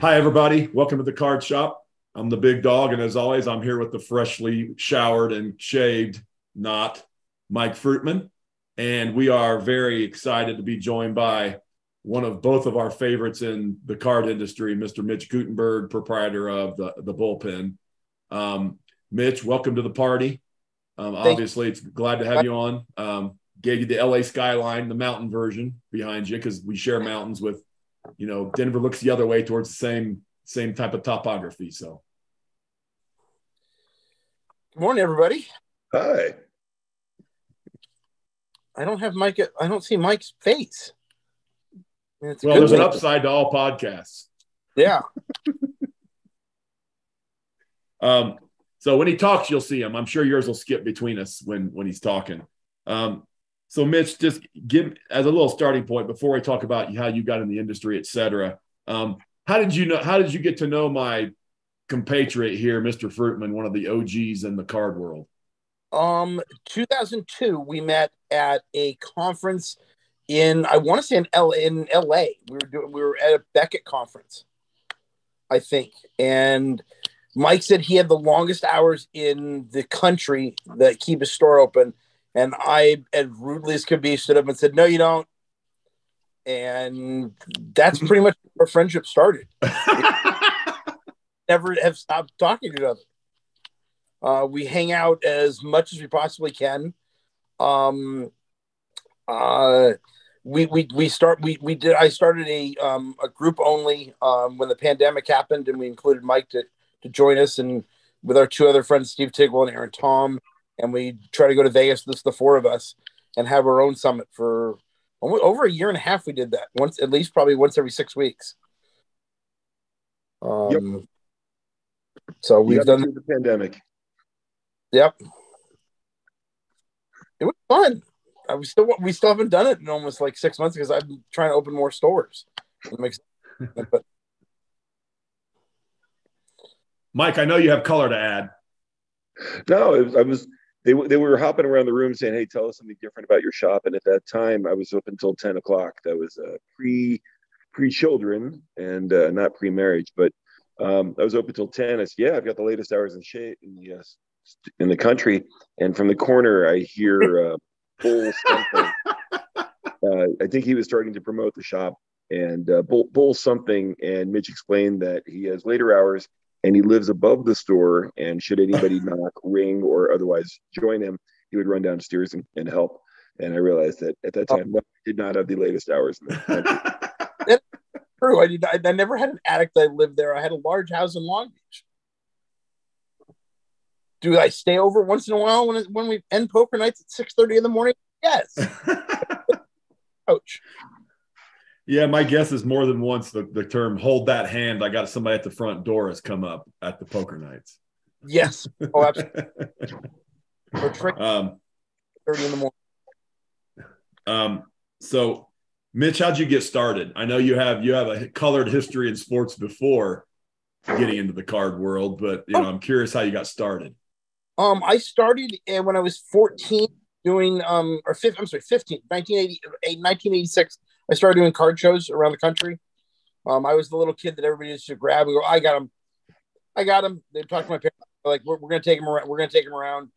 Hi, everybody. Welcome to the Card Shop. I'm the big dog, and as always, I'm here with the freshly showered and shaved, not Mike Fruitman. And we are very excited to be joined by both of our favorites in the card industry, Mr. Mitch Guttenberg, proprietor of the Bullpen. Mitch, welcome to the party. Obviously, it's glad to have you on. Gave you the LA skyline, the mountain version behind you, because we share mountains with, Denver looks the other way towards the same type of topography. So, good morning, everybody. Hi. I don't see Mike's face. There's an upside to all podcasts. Yeah. So when he talks, you'll see him. I'm sure yours will skip between us when he's talking. So Mitch, just give as a little starting point before we talk about how you got in the industry, et cetera. How did you get to know my compatriot here, Mr. Fruitman, one of the OGs in the card world? 2002, we met at a conference I want to say in LA. We were at a Beckett conference, I think. And Mike said he had the longest hours in the country that keep his store open. And I, as rudely as could be, stood up and said, "No, you don't." And that's pretty much where friendship started. Never have stopped talking to each other. We hang out as much as we possibly can. I started a group only when the pandemic happened, and we included Mike to join us, and with our two other friends, Steve Tigwell and Aaron Tom. And we try to go to Vegas, just the four of us, and have our own summit for over a year and a half. We did that probably once every 6 weeks. Yep. So we've done the pandemic. Yep. It was fun. We still haven't done it in almost like 6 months because I've been trying to open more stores. But Mike, I know you have color to add. No, they were hopping around the room saying, "Hey, tell us something different about your shop." And at that time, I was open until 10 o'clock. That was pre-children and not pre-marriage, but I was open till 10. I said, "Yeah, I've got the latest hours in the country." And from the corner, I hear Bull something. I think he was starting to promote the shop, and Bull something. And Mitch explained that he has later hours. And he lives above the store, and should anybody knock, ring, or otherwise join him, he would run downstairs and help. And I realized that at that time, I did not have the latest hours in the country. That's true. I never had an attic that lived there. I had a large house in Long Beach. Do I stay over once in a while when we end poker nights at 6:30 in the morning? Yes. Coach. Yeah, my guess is more than once the term "hold that hand." I got somebody at the front door has come up at the poker nights. Yes. Oh, absolutely. 30 in the morning. So, Mitch, how'd you get started? I know you have a colored history in sports before getting into the card world, but I'm curious how you got started. I started when I was 14 doing 15, 1986. I started doing card shows around the country. I was the little kid that everybody used to grab and go, "I got him." They'd talk to my parents, like, "We're going to take him around. We're going to take him around."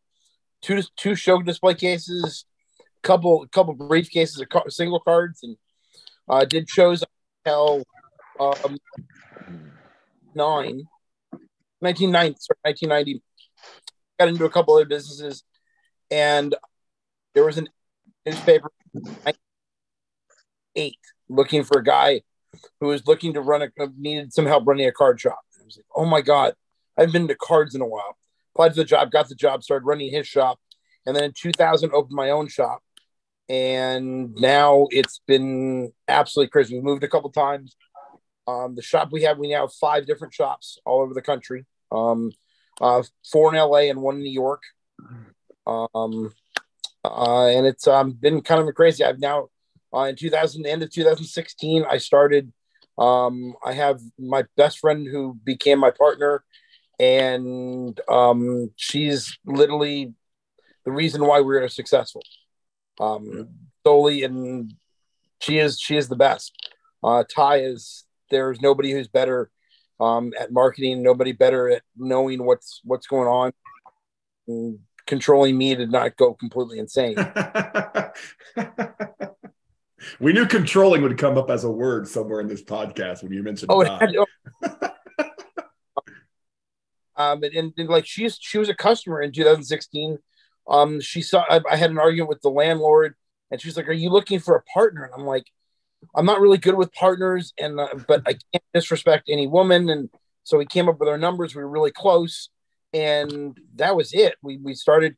Two show display cases, couple briefcases of single cards, and did shows until 1990. Got into a couple other businesses, and there was a newspaper. Looking for a guy who was looking to needed some help running a card shop. I was like, "Oh my God, I haven't been to cards in a while." Applied for the job, got the job, started running his shop. And then in 2000, opened my own shop. And now it's been absolutely crazy. We moved a couple times. The shop we now have 5 different shops all over the country. 4 in LA and 1 in New York. And it's been kind of crazy. I've now, end of 2016, I started. I have my best friend who became my partner, and she's literally the reason why we're successful. Solely, and she is the best. There's nobody who's better at marketing. Nobody better at knowing what's going on and controlling me to not go completely insane. We knew controlling would come up as a word somewhere in this podcast when you mentioned Tai. And like she was a customer in 2016. She saw I had an argument with the landlord, and she's like, "Are you looking for a partner?" And I'm like, "I'm not really good with partners, and but I can't disrespect any woman." And so we came up with our numbers. We were really close, and that was it. We started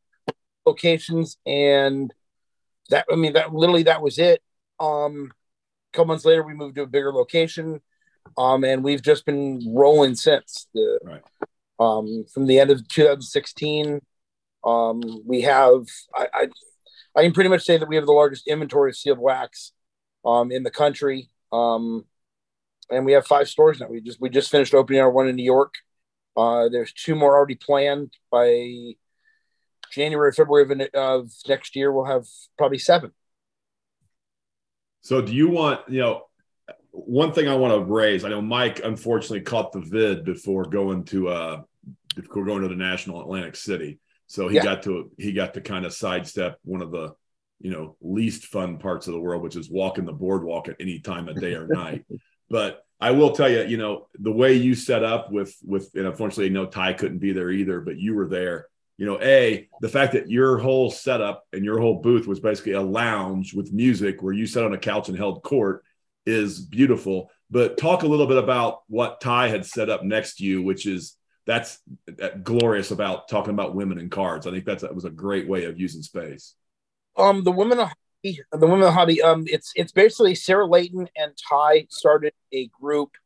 locations, and that was it. A couple months later, we moved to a bigger location, and we've just been rolling since. From the end of 2016, we have I can pretty much say that we have the largest inventory of sealed wax in the country, and we have 5 stores now. We just finished opening our one in New York. There's 2 more already planned. By January, February of next year, we'll have probably 7. So do you want, one thing I want to raise, I know Mike unfortunately caught the vid before going to the National Atlantic City. So he got to kind of sidestep one of the, least fun parts of the world, which is walking the boardwalk at any time of day or night. But I will tell you, the way you set up with, and unfortunately, Tai couldn't be there either, but you were there. The fact that your whole setup and your whole booth was basically a lounge with music where you sat on a couch and held court is beautiful. But talk a little bit about what Tai had set up next to you, that's glorious about talking about women and cards. I think that was a great way of using space. The women of hobby. It's basically Sarah Layton and Tai started a group.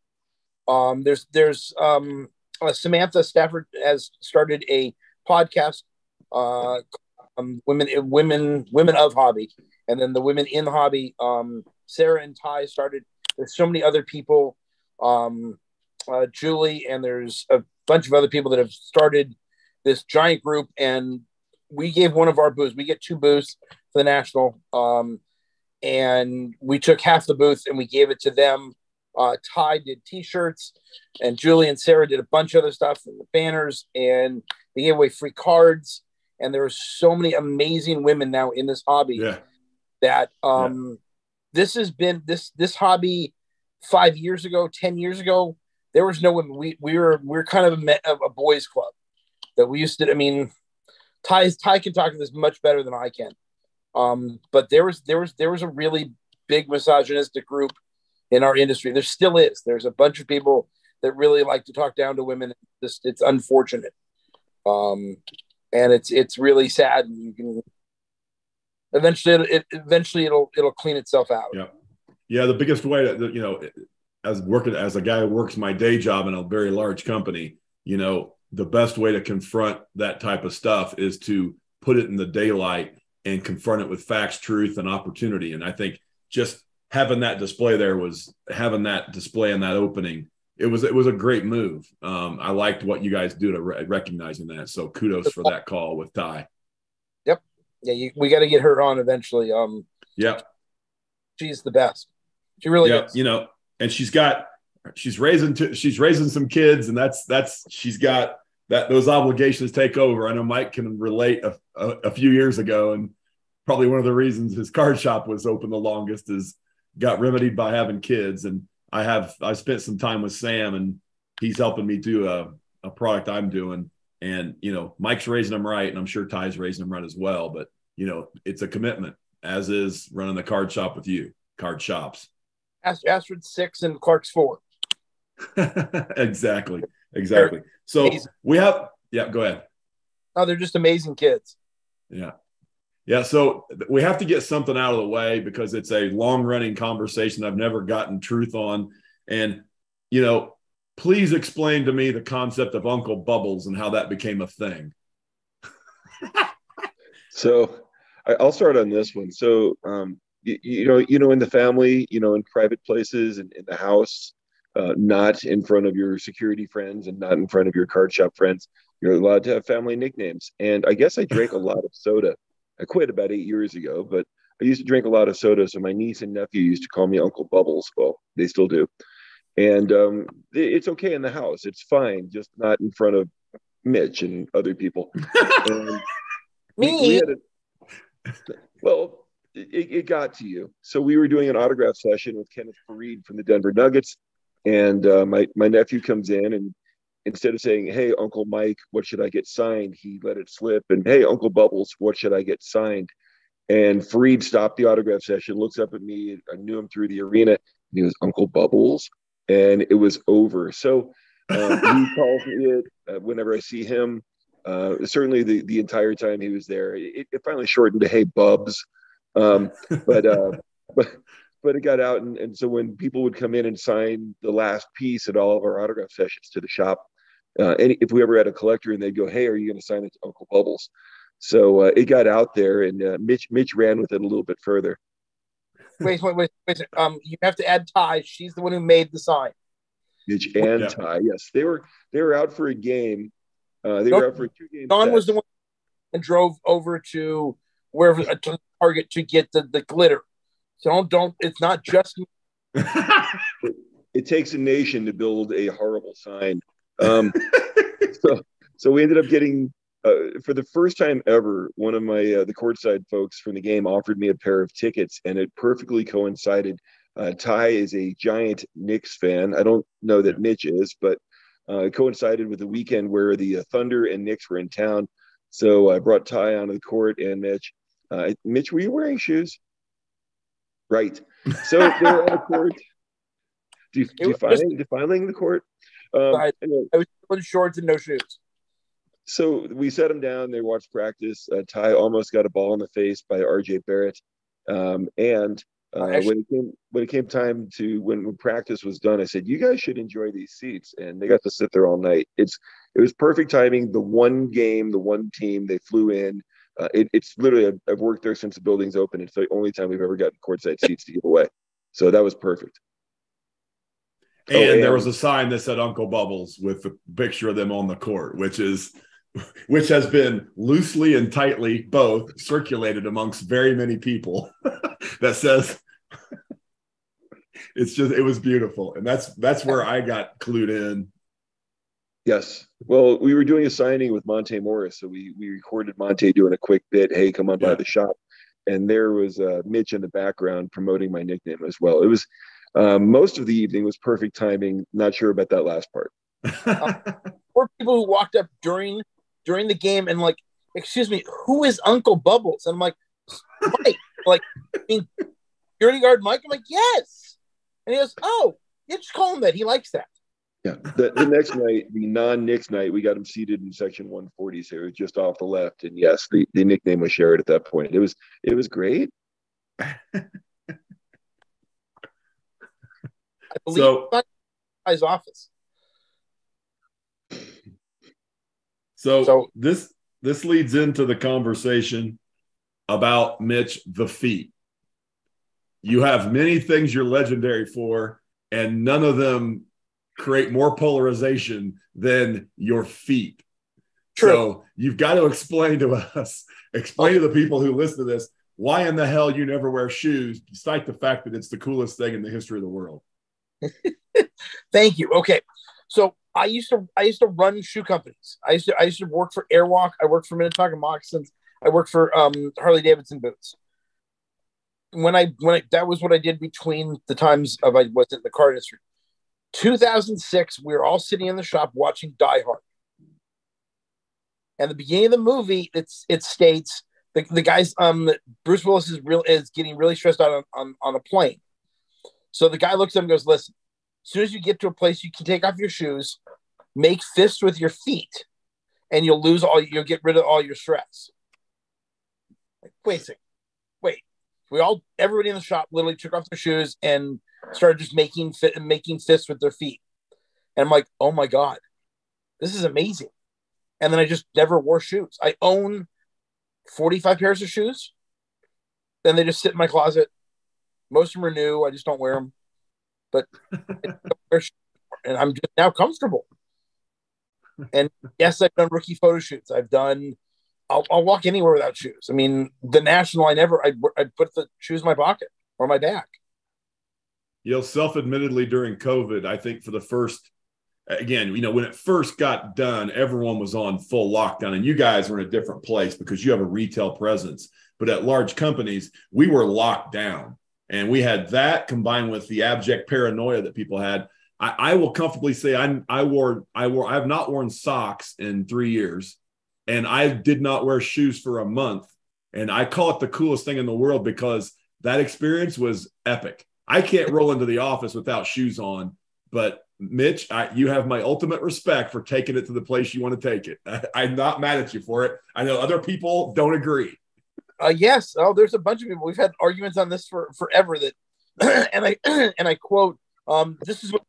There's Samantha Stafford has started a podcast, women of hobby, and then the women in the hobby. Sarah and Tai started. There's so many other people, Julie, and there's a bunch of other people that have started this giant group. And we gave one of our booths. We get 2 booths for the national, and we took half the booth and we gave it to them. Tai did T-shirts, and Julie and Sarah did a bunch of other stuff, and the banners, and they gave away free cards. And there are so many amazing women now in this hobby that this has been this hobby 5 years ago, 10 years ago. There was no women. We're kind of a boys club that we used to. I mean, Tai can talk to this much better than I can. But there was a really big misogynistic group in our industry. There still is. There's a bunch of people that really like to talk down to women. It's unfortunate. And it's really sad. And you can eventually it'll clean itself out. Yeah. The biggest way to, as a guy who works my day job in a very large company, the best way to confront that type of stuff is to put it in the daylight and confront it with facts, truth, and opportunity. And I think just having that display in that opening, it was a great move. I liked what you guys do to recognizing that. So kudos for that call with Tai. Yep. Yeah. We got to get her on eventually. She's the best. She really is. And she's raising some kids, and she's got those obligations take over. I know Mike can relate a few years ago, and probably one of the reasons his card shop was open the longest is got remedied by having kids. And I spent some time with Sam, and he's helping me do a product I'm doing. And, Mike's raising them right, and I'm sure Ty's raising them right as well. But, it's a commitment, as is running the card shop with you, card shops. Astrid's 6 and Clark's 4. Exactly. So amazing. Go ahead. Oh, they're just amazing kids. Yeah. So we have to get something out of the way because it's a long running conversation I've never gotten truth on. And, please explain to me the concept of Uncle Bubbles and how that became a thing. So I'll start on this one. So, in the family, in private places and in the house, not in front of your security friends and not in front of your card shop friends, you're allowed to have family nicknames. And I guess I drank a lot of soda. I quit about 8 years ago, but I used to drink a lot of soda. So my niece and nephew used to call me Uncle Bubbles. Well, they still do. And it's okay in the house. It's fine, just not in front of Mitch and other people. And we Me? had well, it got to you. So we were doing an autograph session with Kenneth Fareed from the Denver Nuggets. And my nephew comes in, and instead of saying, "Hey, Uncle Mike, what should I get signed?" he let it slip. And, "Hey, Uncle Bubbles, what should I get signed?" And Fareed stopped the autograph session, looks up at me. I knew him through the arena. And he goes, "Uncle Bubbles." And it was over. So he calls me it whenever I see him. Certainly the entire time he was there. It finally shortened to "Hey, Bubs." Um, but, uh, but but it got out. And so when people would come in and sign the last piece at all of our autograph sessions to the shop, and if we ever had a collector and they'd go, "Hey, are you going to sign it to Uncle Bubbles?" So it got out there, and Mitch ran with it a little bit further. Wait. You have to add Tai. She's the one who made the sign. Mitch and Yeah. Tai, yes, they were out for a game. They No, were out for a 2-game Don set. was the one and drove over to wherever to Target to get the glitter. So don't. It's not just me. It takes a nation to build a horrible sign. So we ended up getting, for the first time ever, one of my the courtside folks from the game offered me a pair of tickets, and it perfectly coincided. Ty is a giant Knicks fan. I don't know that Mitch is, but it coincided with the weekend where the Thunder and Knicks were in town. So I brought Ty onto the court, and Mitch. Mitch, were you wearing shoes? Right. So they're on the court. Defining the court. I Anyway, was in shorts and no shoes. so we set them down. They watched practice. Ty almost got a ball in the face by RJ Barrett. And when it came time to when practice was done, I said, "You guys should enjoy these seats." And they got to sit there all night. It was perfect timing. The one game, the one team, they flew in. It's literally, I've worked there since the building's open. It's the only time we've ever gotten courtside seats to give away. So that was perfect. And there was a sign that said Uncle Bubbles with a picture of them on the court, which has been loosely and tightly both circulated amongst very many people. That says it was beautiful. And that's where I got clued in. Yes. Well, we were doing a signing with Monte Morris, so we recorded Monte doing a quick bit. "Hey, come on by the shop," and there was Mitch in the background promoting my nickname as well. It was most of the evening was perfect timing. Not sure about that last part. Or people who walked up during the game and like, "Excuse me, who is Uncle Bubbles?" And I'm like, "Mike." Like, I mean, security guard Mike. I'm like, "Yes," and he goes, "Oh, yeah, just call him that. He likes that." Yeah. The next night, the non-Knicks night, we got him seated in section 140, so it was just off the left. And yes, the nickname was shared at that point. It was great. I believe his office. So this leads into the conversation about Mitch the feet. You have many things you're legendary for, and none of them create more polarization than your feet. True. So you've got to explain to us, to the people who listen to this, why in the hell you never wear shoes, despite the fact that it's the coolest thing in the history of the world. Thank you. Okay. So I used to run shoe companies. I used to work for Airwalk. I worked for Minnetonka Moccasins. I worked for Harley Davidson boots. When I that was what I did between the times of I was in the car industry. 2006, we were all sitting in the shop watching Die Hard. And the beginning of the movie, it states the guys Bruce Willis is getting really stressed out on a plane. So the guy looks at him and goes, "Listen, as soon as you get to a place you can take off your shoes, make fists with your feet, and you'll get rid of all your stress." Like, wait a second. Wait. Everybody in the shop literally took off their shoes and started just making fists with their feet. And I'm like, "Oh my God, this is amazing." And then I just never wore shoes. I own 45 pairs of shoes. Then they just sit in my closet. Most of them are new. I just don't wear them. But and I'm just now comfortable. And yes, I've done rookie photo shoots. I'll walk anywhere without shoes. I mean, the National, I put the shoes in my pocket or my back. Self-admittedly during COVID, I think for the first, again, when it first got done, everyone was on full lockdown, and you guys were in a different place because you have a retail presence. But at large companies, we were locked down, and we had that combined with the abject paranoia that people had. I will comfortably say I have not worn socks in 3 years, and I did not wear shoes for a month. And I call it the coolest thing in the world because that experience was epic. I can't roll into the office without shoes on, but Mitch, you have my ultimate respect for taking it to the place you want to take it. I'm not mad at you for it. I know other people don't agree. Yes. Oh, there's a bunch of people. We've had arguments on this for forever. That, and I quote, "This is what's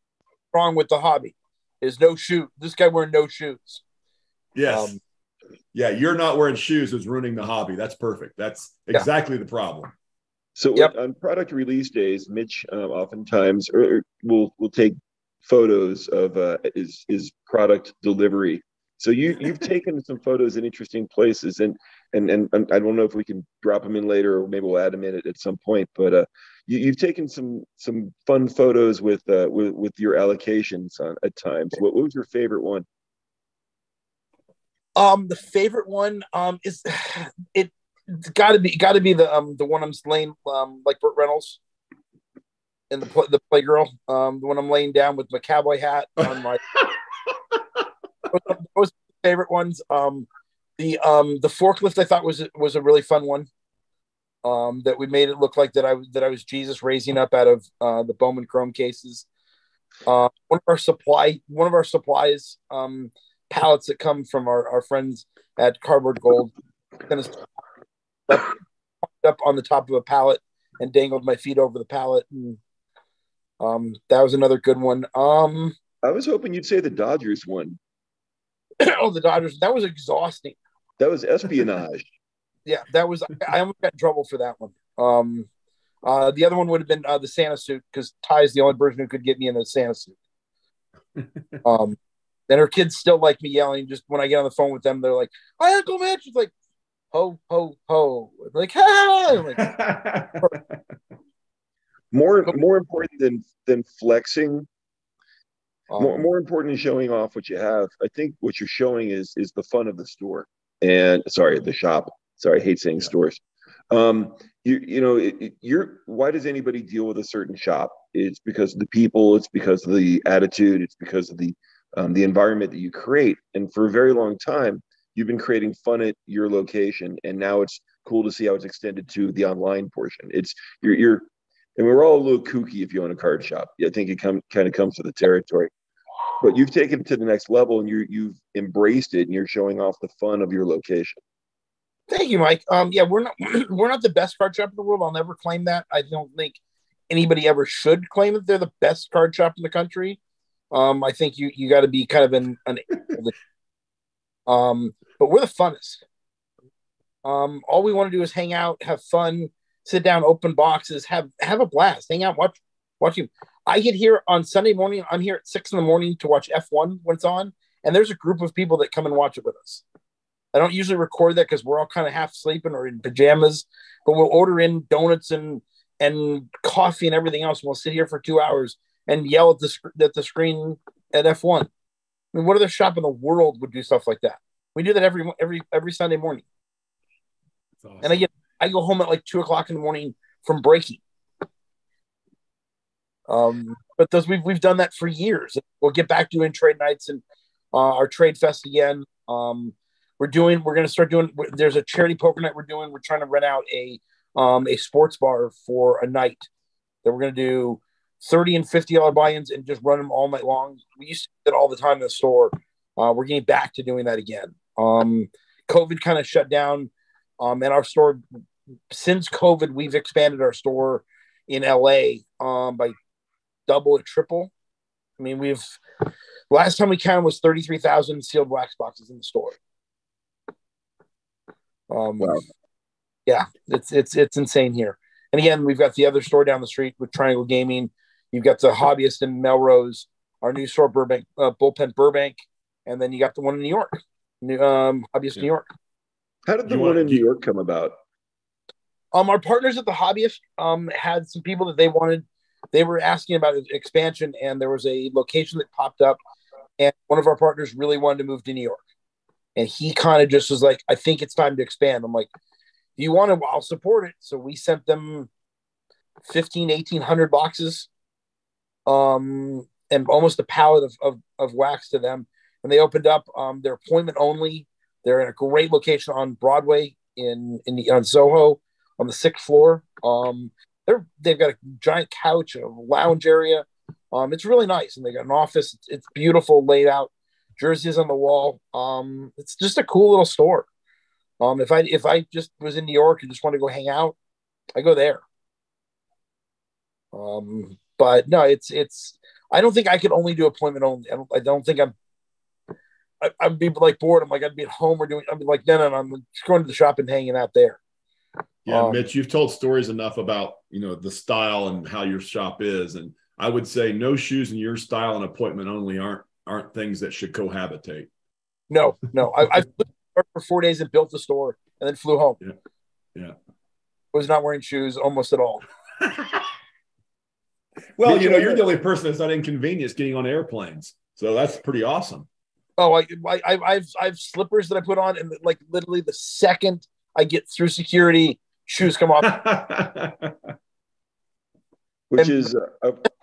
wrong with the hobby: is no shoe. This guy wearing no shoes." Yes. Yeah, you're not wearing shoes is ruining the hobby. That's perfect. That's exactly the problem. So on product release days, Mitch oftentimes will take photos of his product delivery. So you've taken some photos in interesting places, and I don't know if we can drop them in later, or maybe we'll add them in at some point. But you've taken some fun photos with your allocations at times. What was your favorite one? The favorite one is it's got to be the one I'm laying like Burt Reynolds in the Playgirl, the one I'm laying down with my cowboy hat on my those favorite ones. The forklift I thought was a really fun one. That we made it look like that I was Jesus raising up out of the Bowman Chrome cases. One of our supplies pallets that come from our friends at Cardboard Gold kind of up on the top of a pallet and dangled my feet over the pallet, and that was another good one. I was hoping you'd say the Dodgers one. Oh, the Dodgers, that was exhausting. That was espionage. Yeah, that was. I almost got in trouble for that one. The other one would have been the Santa suit, because Ty is the only person who could get me in a Santa suit. And her kids still like me yelling. Just when I get on the phone with them, they're like, "Hi, Uncle Mitch." It's like, "Ho, ho, ho!" Like, "Ha!" Like, more important than flexing. More important than showing off what you have. I think what you're showing is the fun of the store. And the shop. Sorry, I hate saying stores. Why does anybody deal with a certain shop? It's because of the people. It's because of the attitude. It's because of the environment that you create. And for a very long time, you've been creating fun at your location, and now it's cool to see how it's extended to the online portion. It's you're and we're all a little kooky if you own a card shop. I think it kind of comes to the territory. But you've taken it to the next level, and you've embraced it, and you're showing off the fun of your location. Thank you, Mike. Yeah, we're not the best card shop in the world. I'll never claim that. I don't think anybody ever should claim that they're the best card shop in the country. I think you got to be kind of but we're the funnest. All we want to do is hang out, have fun, sit down, open boxes, have a blast, hang out, watch you. I get here on Sunday morning. I'm here at 6 a.m. to watch F1 when it's on, and there's a group of people that come and watch it with us. I don't usually record that because we're all kind of half sleeping or in pajamas, but we'll order in donuts and coffee and everything else. And we'll sit here for 2 hours and yell at the screen at F1. I mean, what other shop in the world would do stuff like that? We do that every Sunday morning. Awesome. And I go home at like 2 o'clock in the morning from breaking. But we've done that for years. We'll get back doing trade nights and our trade fest again. We're going to start doing. There's a charity poker night we're doing. We're trying to rent out a sports bar for a night that we're going to do $30 and $50 buy-ins and just run them all night long. We used to do that all the time in the store. We're getting back to doing that again. COVID kind of shut down, and our store since COVID, we've expanded our store in LA by double or triple. I mean, last time we counted was 33,000 sealed wax boxes in the store. Wow. Yeah, it's insane here. And again, we've got the other store down the street with Triangle Gaming. You've got the Hobbyist in Melrose, our new store Burbank, Bullpen Burbank, and then you got the one in New York, Hobbyist New York. How did the one in New York come about? Our partners at the Hobbyist had some people that they wanted they were asking about expansion, and there was a location that popped up, and one of our partners really wanted to move to New York. And he kind of just was like, I think it's time to expand. I'm like, if you want to, I'll support it. So we sent them 1,800 boxes, and almost a pallet of wax to them. And they opened up, their appointment only. They're in a great location on Broadway on Soho on the 6th floor. They've got a giant couch, a lounge area. It's really nice. And they got an office. It's beautiful laid out. Jerseys on the wall. It's just a cool little store. If I just was in New York and just want to go hang out, I go there. But no, it's. I don't think I could only do appointment only. I don't think I'd be like bored. I'm like I'd be at home or doing. I'd be like no. I'm just going to the shop and hanging out there. Yeah, Mitch, you've told stories enough about the style and how your shop is, and I would say no shoes in your style and appointment only aren't things that should cohabitate. No. I for 4 days and built the store and then flew home. Yeah. I was not wearing shoes almost at all. Well, you're the only person that's not inconvenienced getting on airplanes, so that's pretty awesome. Oh, I've slippers that I put on, and like literally the second I get through security, shoes come off. I've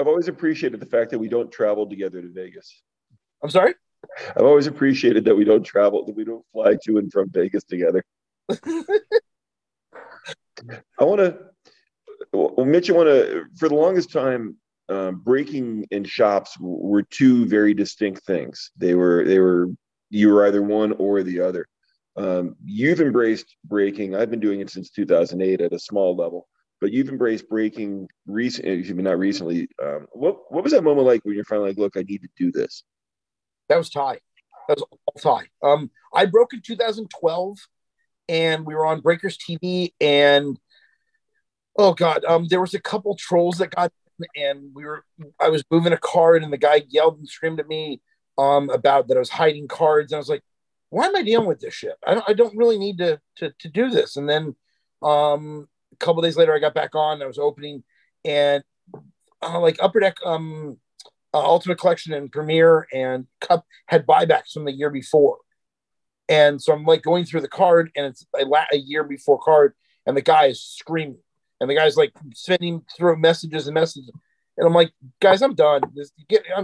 always appreciated the fact that we don't travel together to Vegas. I'm sorry? I've always appreciated that we don't fly to and from Vegas together. Mitch, for the longest time, breaking and shops were two very distinct things. You were either one or the other. You've embraced breaking. I've been doing it since 2008 at a small level, but you've embraced breaking not recently. What was that moment like when you're finally like, look, I need to do this? That was Tai. That was all Tai. I broke in 2012, and we were on Breakers TV, and oh god, there was a couple trolls that got in, and I was moving a card, and the guy yelled and screamed at me about that I was hiding cards, and I was like, why am I dealing with this shit? I don't really need to do this. And then a couple days later, I got back on. I was opening, and like Upper Deck, Ultimate Collection and Premiere and Cup had buybacks from the year before, and so I'm like going through the card, and it's a year before card, and the guy is screaming, and the guy's like sending through messages, and I'm like, guys, I'm done.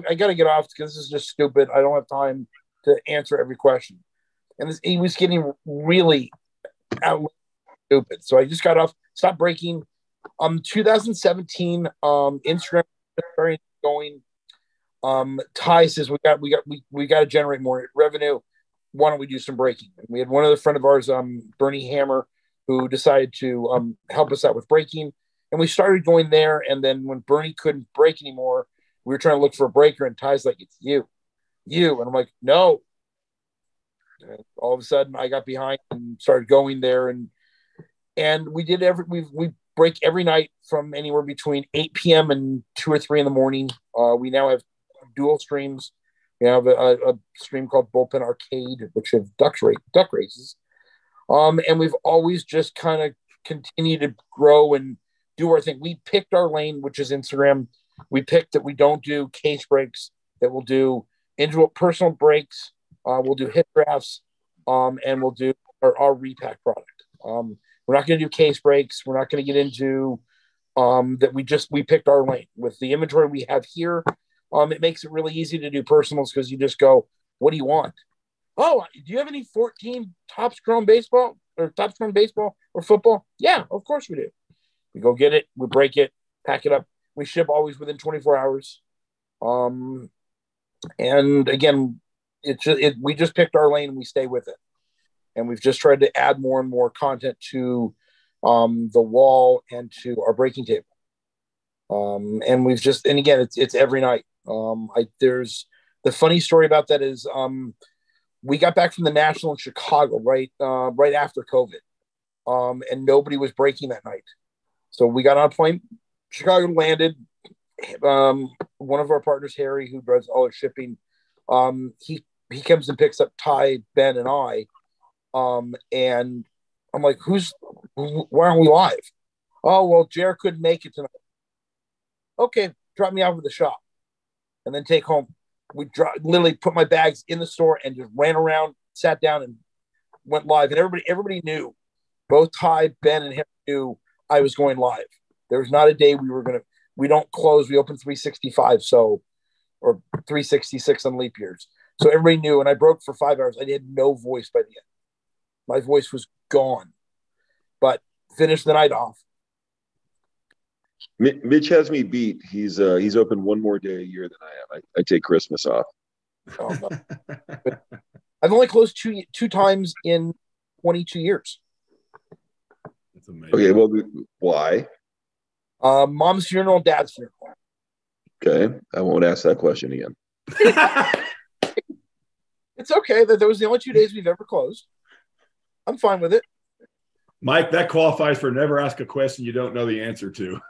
I got to get off because this is just stupid. I don't have time to answer every question. And he was getting really stupid. So I just got off, stopped breaking. 2017, Instagram started going. Tai says we got to generate more revenue. Why don't we do some breaking? And we had one other friend of ours, Bernie Hammer, who decided to help us out with breaking. And we started going there. And then when Bernie couldn't break anymore, we were trying to look for a breaker. And Ty's like, it's you. And I'm like, no. And all of a sudden, I got behind and started going there. And we did we break every night from anywhere between 8 p.m. and 2 or 3 in the morning. We now have dual streams. We have a stream called Bullpen Arcade, which have duck races. And we've always just kind of continued to grow and do our thing. We picked our lane, which is Instagram. We picked that we don't do case breaks, that we'll do individual personal breaks. We'll do hit drafts, and we'll do our repack product. We're not going to do case breaks. We're not going to get into that. We picked our lane with the inventory we have here. It makes it really easy to do personals because you just go, what do you want? Oh, do you have any 14 Topps Chrome baseball or football? Yeah, of course we do. We go get it. We break it, pack it up. We ship always within 24 hours. And again, we just picked our lane and we stay with it. And we've just tried to add more and more content to the wall and to our breaking table. And again, it's every night. There's the funny story about that is we got back from the National in Chicago right after COVID, and nobody was breaking that night. So we got on a plane. Chicago landed. One of our partners, Harry, who does all our shipping, he comes and picks up Tai, Ben, and I. And I'm like, why aren't we live? Oh, well, Jared couldn't make it tonight. Okay, drop me off at the shop and then take home. We literally put my bags in the store and just ran around, sat down, and went live. And everybody knew. Both Ty, Ben, and him knew I was going live. There was not a day we don't close. We open 365, or 366 on leap years. So everybody knew, and I broke for 5 hours. I had no voice by the end. My voice was gone, but finished the night off. Mitch has me beat. He's open one more day a year than I am. I take Christmas off. Oh, no. I've only closed two times in 22 years. That's amazing. Okay, well, why? Mom's funeral, dad's funeral. Okay, I won't ask that question again. It's okay. That was the only 2 days we've ever closed. I'm fine with it. Mike, that qualifies for never ask a question you don't know the answer to.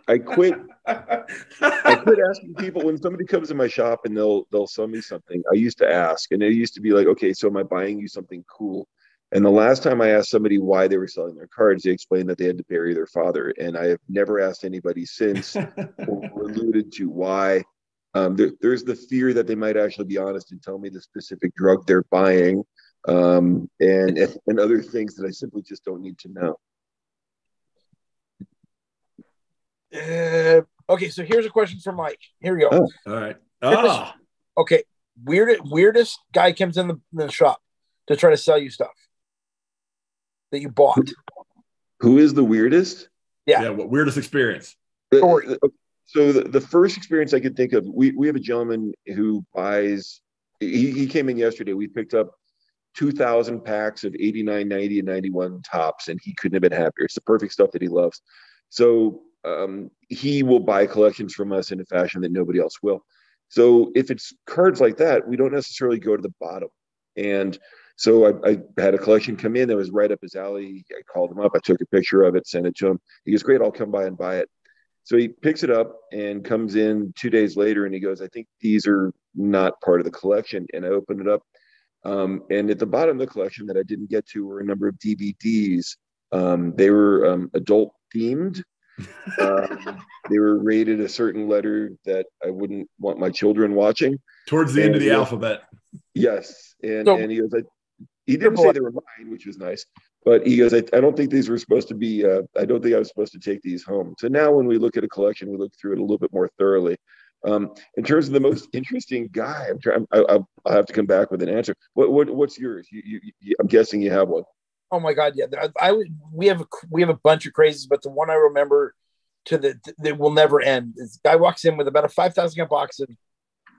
I quit asking people when somebody comes in my shop and they'll sell me something. I used to ask, and it used to be like, okay, so am I buying you something cool? And the last time I asked somebody why they were selling their cards, they explained that they had to bury their father. And I have never asked anybody since or alluded to why. There's the fear that they might actually be honest and tell me the specific drug they're buying, and other things that I simply just don't need to know. Okay, so here's a question for Mike. Here we go. Oh. All right. Okay, weirdest guy comes in the shop to try to sell you stuff that you bought. Who is the weirdest? Yeah. What weirdest experience? So the first experience I could think of, we have a gentleman who buys. He came in yesterday. We picked up 2,000 packs of 89, 90, and 91 tops, and he couldn't have been happier. It's the perfect stuff that he loves. So he will buy collections from us in a fashion that nobody else will. So if it's cards like that, we don't necessarily go to the bottom. And so I had a collection come in that was right up his alley. I called him up. I took a picture of it, sent it to him. He goes, great, I'll come by and buy it. So he picks it up and comes in 2 days later, and he goes, I think these are not part of the collection. And I opened it up. And at the bottom of the collection that I didn't get to were a number of DVDs. They were adult themed. They were rated a certain letter that I wouldn't want my children watching. Towards the end of the alphabet. Yes. And he goes, he didn't say they were mine, which was nice. But he goes, I don't think these were supposed to be, I don't think I was supposed to take these home. So now when we look at a collection, we look through it a little bit more thoroughly. In terms of the most interesting guy, I'll have to come back with an answer. What's yours? I'm guessing you have one. Oh my God, yeah. We have a bunch of crazies, but the one I remember that will never end. This guy walks in with about a 5,000 box of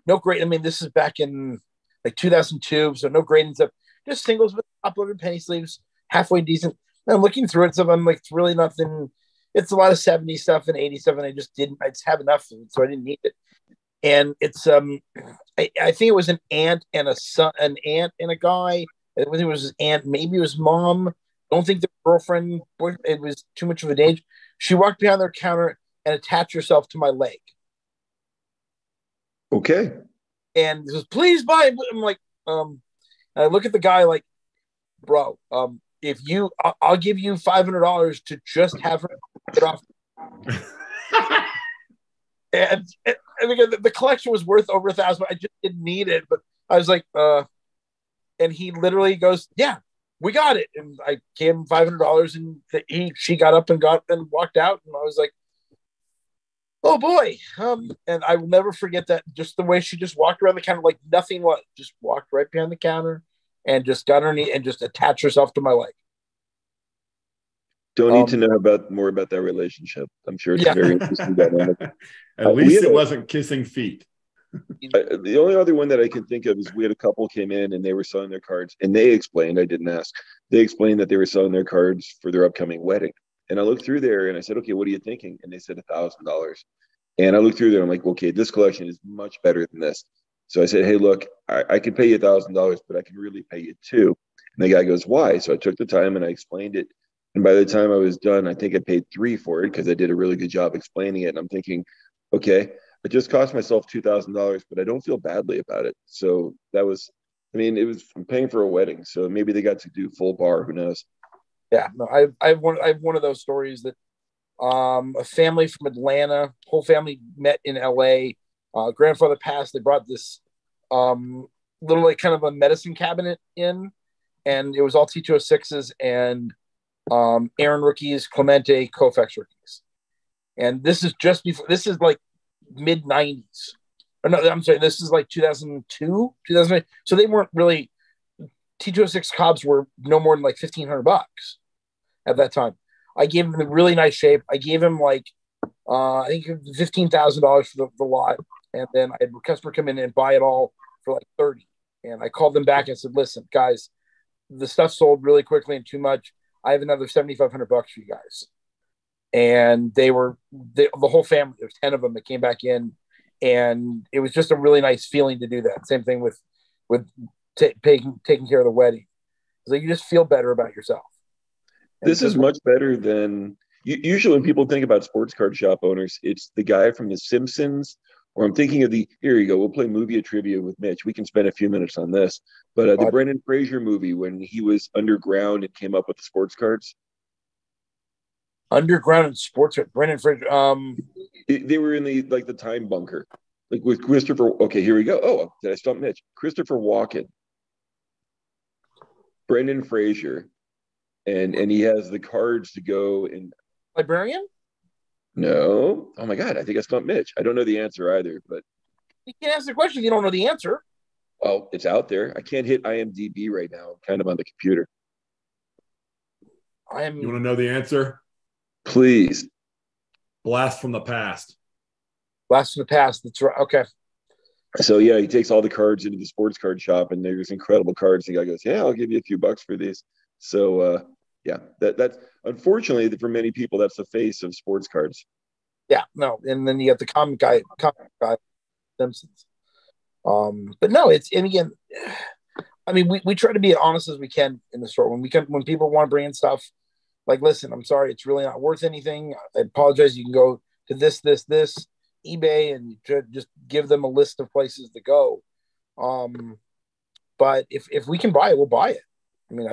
no grade. I mean, this is back in like 2002, so no grading stuff, just singles with top loaded penny sleeves, halfway decent. And I'm looking through it, so I'm like, it's really nothing. It's a lot of 70s stuff and 80s stuff, and I just have enough of it, so I didn't need it. And it's I think it was an aunt and a guy. I think it was his aunt, maybe it was mom. Don't think the girlfriend, boyfriend, it was too much of an age. She walked behind their counter and attached herself to my leg. Okay. And says, please buy. I'm like, and I look at the guy like, bro, if I'll give you $500 to just have her get off. and again, the collection was worth over $1,000. I just didn't need it, but I was like, and he literally goes, yeah, we got it. And I gave him $500, and she got up and walked out, and I was like, oh boy. And I will never forget that, just the way she just walked around the counter like nothing was, just walked right behind the counter and just got her knee and just attached herself to my leg. Don't need to know more about that relationship. I'm sure it's very interesting dynamic. At least it wasn't kissing feet. The only other one that I can think of is we had a couple came in and they were selling their cards, and they explained, I didn't ask, they explained that they were selling their cards for their upcoming wedding. And I looked through there and I said, okay, what are you thinking? And they said $1,000. And I looked through there and I'm like, okay, this collection is much better than this. So I said, hey, look, I can pay you $1,000, but I can really pay you $2,000. And the guy goes, why? So I took the time and I explained it. And by the time I was done, I think I paid $3,000 for it because I did a really good job explaining it. And I'm thinking, okay, it just cost myself $2,000, but I don't feel badly about it. So that was, I'm paying for a wedding. So maybe they got to do full bar. Who knows? Yeah, no, I have one of those stories that a family from Atlanta. Whole family met in LA. Grandfather passed. They brought this little like kind of a medicine cabinet in, and it was all T206s and Aaron rookies, Clemente, Koufax rookies. And this is just before. This is like mid 90s. Or no, I'm sorry. This is like 2002, 2008. So they weren't really T206 Cobbs were no more than like $1,500 at that time. I gave him a really nice shape. I gave him like I think $15,000 for the lot, and then I had a customer come in and buy it all for like 30. And I called them back and said, "Listen, guys, the stuff sold really quickly and too much. I have another $7,500 for you guys." And the whole family. There's 10 of them that came back in, and it was just a really nice feeling to do that. Same thing with taking care of the wedding. So you just feel better about yourself. This is much better than usually when people think about sports card shop owners, it's the guy from The Simpsons, or I'm thinking of here you go, we'll play movie trivia with Mitch. We can spend a few minutes on this. But the Brendan Fraser movie, when he was underground and came up with the sports cards. Underground and sports card, Brendan Fraser. They were in the time bunker. Like with Christopher. Okay, here we go. Oh, did I stump Mitch? Christopher Walken. Brendan Fraser. And he has the cards to go in. Librarian? No. Oh my God, I think I stumped Mitch. I don't know the answer either, but you can't ask the question if you don't know the answer. Well, it's out there. I can't hit IMDb right now. I'm kind of on the computer. You want to know the answer? Please. Blast from the Past. Blast from the Past. That's right. Okay. So yeah, he takes all the cards into the sports card shop, and there's incredible cards. The guy goes, "Yeah, I'll give you a few bucks for these." So yeah, that's unfortunately for many people that's the face of sports cards. Yeah, no, and then you got the comic guy, Simpsons. But no, and again, I mean, we try to be as honest as we can in the store when people want to bring in stuff. Like, listen, I'm sorry, it's really not worth anything. I apologize. You can go to this, eBay, and just give them a list of places to go. But if we can buy it, we'll buy it. I mean,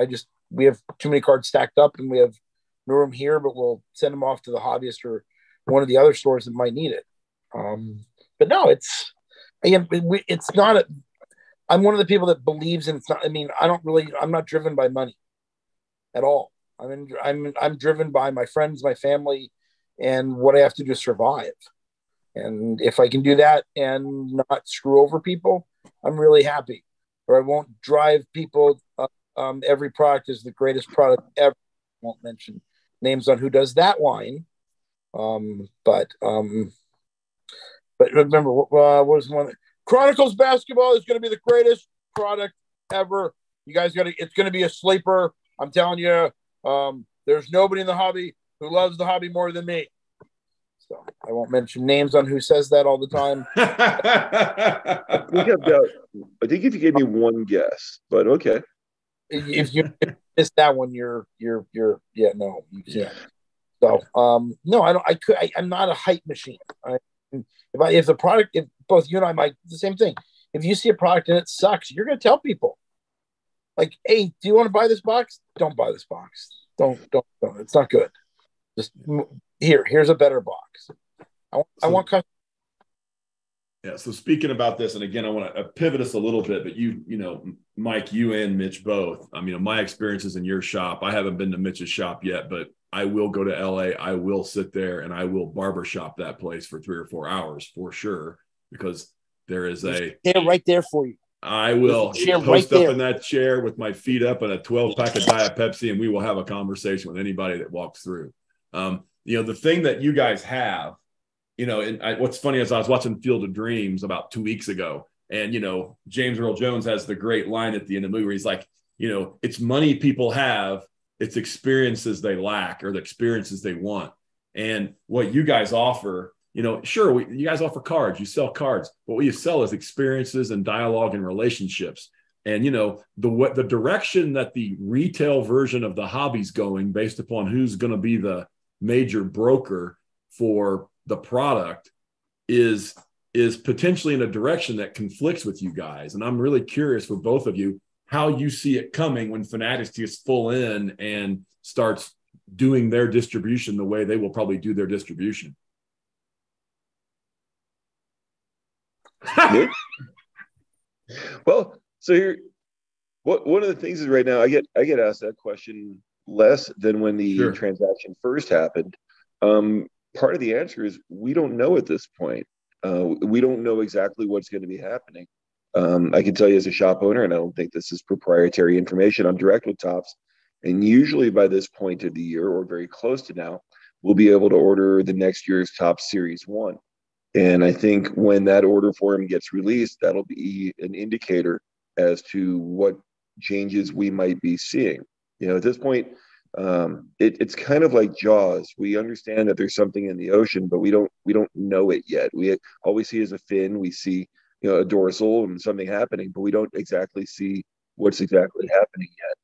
we have too many cards stacked up, and we have no room here, but we'll send them off to the hobbyist or one of the other stores that might need it. But no, it's not. I'm one of the people that believes in it's not. I mean, I'm not driven by money at all. I'm driven by my friends, my family, and what I have to do to survive. And if I can do that and not screw over people, I'm really happy. Or I won't drive people. Every product is the greatest product ever. I won't mention names on who does that line. But remember, what was one? Chronicles basketball is going to be the greatest product ever. You guys it's going to be a sleeper. I'm telling you, there's nobody in the hobby who loves the hobby more than me. So I won't mention names on who says that all the time. I think if you gave me one guess, but okay. If you miss that one, you're no, you can't. So no, I don't. I'm not a hype machine. If both you and I, Mike, the same thing. If you see a product and it sucks, you're going to tell people, like, "Hey, do you want to buy this box? Don't buy this box. Don't. It's not good. Just here's a better box. I want customers." Yeah. So speaking about this, and again, I want to pivot us a little bit, but you know, Mike, you and Mitch both. I mean, my experiences in your shop. I haven't been to Mitch's shop yet, but I will go to LA. I will sit there and I will barbershop that place for 3 or 4 hours for sure, because there is a chair right there for you. I will post up in that chair with my feet up and a 12-pack of Diet Pepsi, and we will have a conversation with anybody that walks through. The thing that you guys have, and what's funny is I was watching Field of Dreams about 2 weeks ago, and, James Earl Jones has the great line at the end of the movie where he's like, it's money people have, it's experiences they lack or the experiences they want. And what you guys offer, sure, you guys offer cards, you sell cards, but what you sell is experiences and dialogue and relationships. And, the direction that the retail version of the hobby's going based upon who's going to be the major broker for the product is potentially in a direction that conflicts with you guys. And I'm really curious for both of you, how you see it coming when Fanatics gets full in and starts doing their distribution the way they will probably do their distribution. Well, so here, one of the things is right now I get asked that question less than when the transaction first happened. Part of the answer is we don't know at this point. We don't know exactly what's going to be happening. I can tell you as a shop owner, and I don't think this is proprietary information, I'm direct with Topps. And usually by this point of the year, or very close to now, we'll be able to order the next year's Topps Series 1. And I think when that order form gets released, that'll be an indicator as to what changes we might be seeing. At this point, it's kind of like Jaws. We understand that there's something in the ocean, but we don't know it yet. All we see is a fin. We see a dorsal and something happening, but we don't exactly see what's exactly happening yet.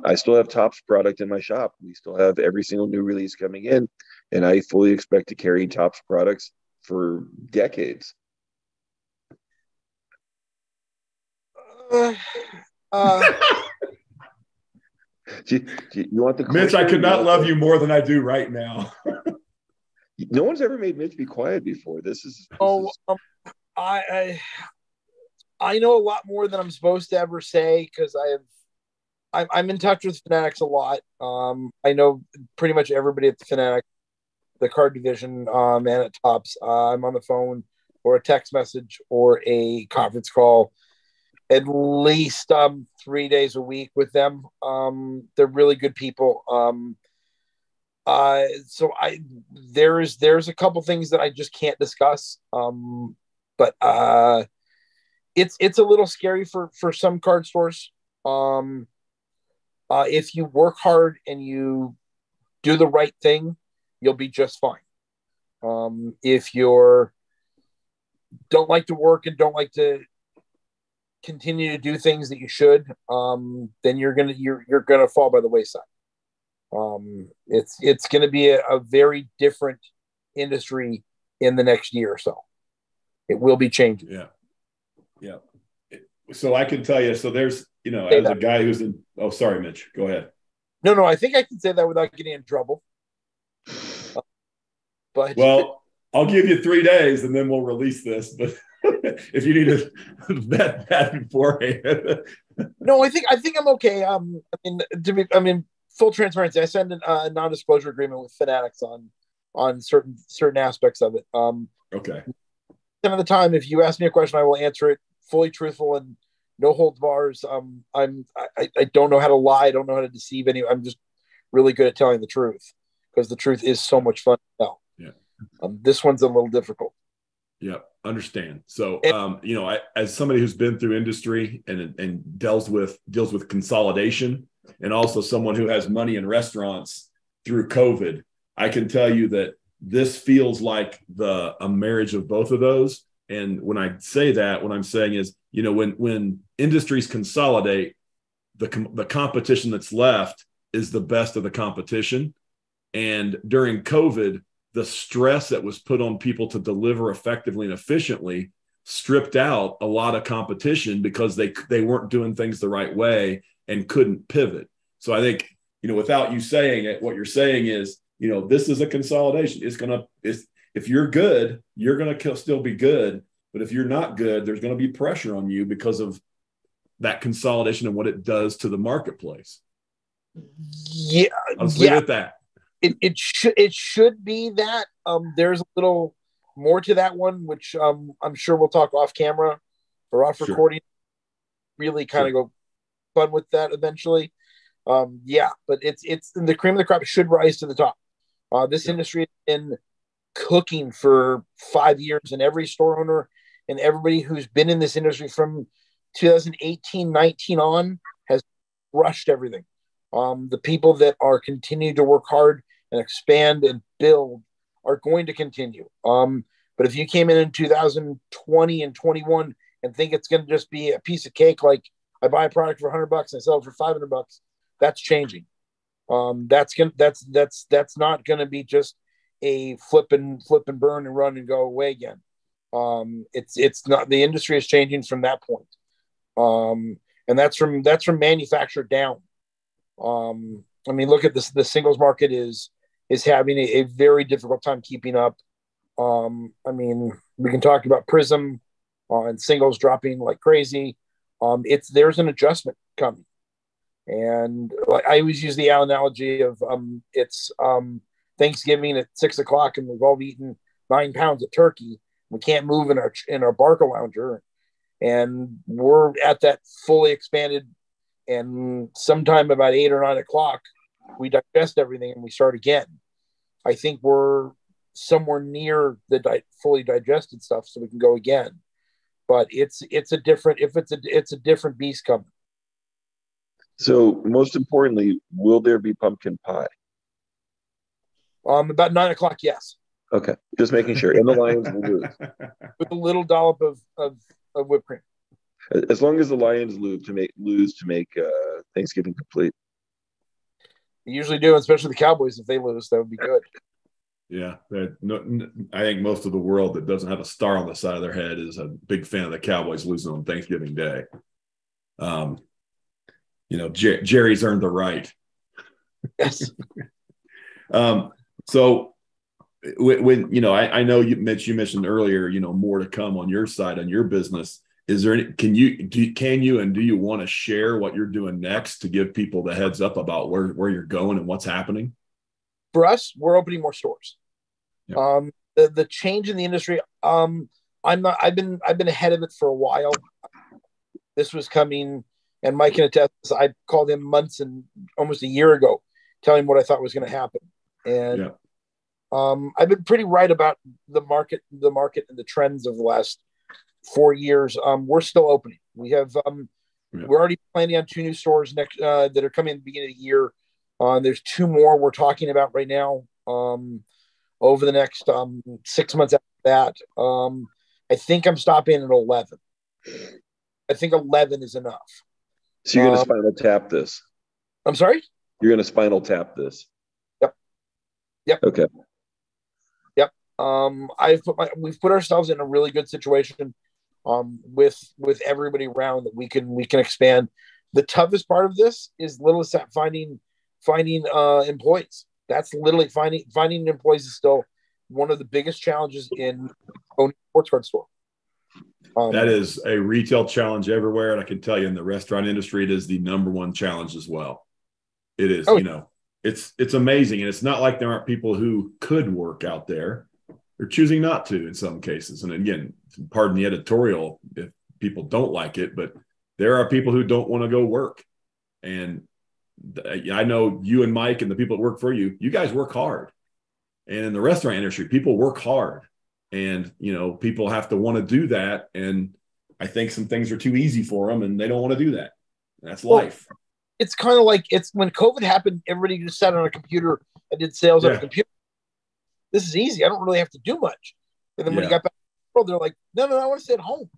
I still have Topps product in my shop. We still have every single new release coming in, and I fully expect to carry Topps products for decades. You want the Mitch? I could not love you more than I do right now. No one's ever made Mitch be quiet before. I know a lot more than I'm supposed to ever say because I'm in touch with Fanatics a lot. I know pretty much everybody at the Fanatics, the card division, and at Topps. I'm on the phone or a text message or a conference call at least 3 days a week with them. They're really good people. So there's a couple things that I just can't discuss. But it's a little scary for some card stores. If you work hard and you do the right thing, you'll be just fine. If you're don't like to work and don't like to continue to do things that you should, then you're gonna fall by the wayside. It's gonna be a very different industry in the next year or so. It will be changing. Yeah. So I can tell you. So there's as a guy who's in. Oh, sorry, Mitch. Go ahead. No. I think I can say that without getting in trouble. But I'll give you 3 days and then we'll release this. But if you need to vet that beforehand. No, I think I'm okay. I mean, full transparency. I signed a non-disclosure agreement with Fanatics on certain aspects of it. Okay. Some of the time, if you ask me a question, I will answer it fully truthful and no holds bars. I don't know how to lie. I don't know how to deceive anyone. I'm just really good at telling the truth because the truth is so much fun to tell. Yeah. This one's a little difficult. Yeah, understand. So, as somebody who's been through industry and deals with consolidation, and also someone who has money in restaurants through COVID, I can tell you that this feels like a marriage of both of those. And when I say that, what I'm saying is, when industries consolidate, the competition that's left is the best of the competition. And during COVID, the stress that was put on people to deliver effectively and efficiently stripped out a lot of competition because they weren't doing things the right way and couldn't pivot. So I think, without you saying it, what you're saying is, this is a consolidation. If you're good, you're going to still be good. But if you're not good, there's going to be pressure on you because of that consolidation and what it does to the marketplace. Yeah. I'll just leave it at that. It should be that. There's a little more to that one, which I'm sure we'll talk off camera or off recording. Really kind of go fun with that eventually. But it's the cream of the crop should rise to the top. This industry has been cooking for 5 years, and every store owner and everybody who's been in this industry from 2018-19 on has rushed everything. The people that are continuing to work hard and expand and build are going to continue. But if you came in 2020 and 21 and think it's going to just be a piece of cake, like I buy a product for $100 and I sell it for $500, that's changing. That's not going to be just a flip and burn and run and go away again. It's not. The industry is changing from that point, and that's from manufacturer down. I mean, look at this. The singles market is having a very difficult time keeping up. I mean, we can talk about Prism and singles dropping like crazy. There's an adjustment coming, and I always use the analogy of it's Thanksgiving at 6 o'clock, and we've all eaten 9 pounds of turkey. We can't move in our Barca lounger, and we're at that fully expanded. And sometime about 8 or 9 o'clock, we digest everything and we start again. I think we're somewhere near the fully digested stuff, so we can go again. But it's a different beast coming. So most importantly, will there be pumpkin pie? About 9 o'clock, yes. Okay, just making sure. And the Lions will lose with a little dollop of whipped cream. As long as the Lions lose to make Thanksgiving complete. They usually do, especially the Cowboys. If they lose, that would be good. Yeah, I think most of the world that doesn't have a star on the side of their head is a big fan of the Cowboys losing on Thanksgiving Day. Jerry's earned the right. Yes. So when I know Mitch, you mentioned earlier, more to come on your side on your business. Is there any, can you want to share what you're doing next to give people the heads up about where you're going and what's happening? For us, we're opening more stores. Yep. The change in the industry, I've been ahead of it for a while. This was coming, and Mike can attest. I called him months and almost a year ago, telling him what I thought was going to happen. And yeah. I've been pretty right about the market and the trends of the last 4 years. We're still opening. We have we're already planning on 2 new stores next that are coming at the beginning of the year. There's 2 more we're talking about right now. Over the next 6 months after that, I think I'm stopping at 11. I think 11 is enough. So you're going to spinal tap this? I'm sorry? You're going to spinal tap this? Yep. Okay. Yep. We've put ourselves in a really good situation with everybody around that we can expand. The toughest part of this is finding employees. That's literally finding employees is still one of the biggest challenges in owning a sports card store. That is a retail challenge everywhere, and I can tell you in the restaurant industry, it is the number one challenge as well. It is, it's amazing, and it's not like there aren't people who could work out there. They're choosing not to in some cases. And again, pardon the editorial if people don't like it, but there are people who don't want to go work. And I know you and Mike and the people that work for you, you guys work hard. And in the restaurant industry, people work hard. And, people have to want to do that. And I think some things are too easy for them and they don't want to do that. That's life. It's kind of like when COVID happened, everybody just sat on a computer and did sales on a computer. This is easy. I don't really have to do much. And then when you got back to the world, they're like, no, I want to stay at home.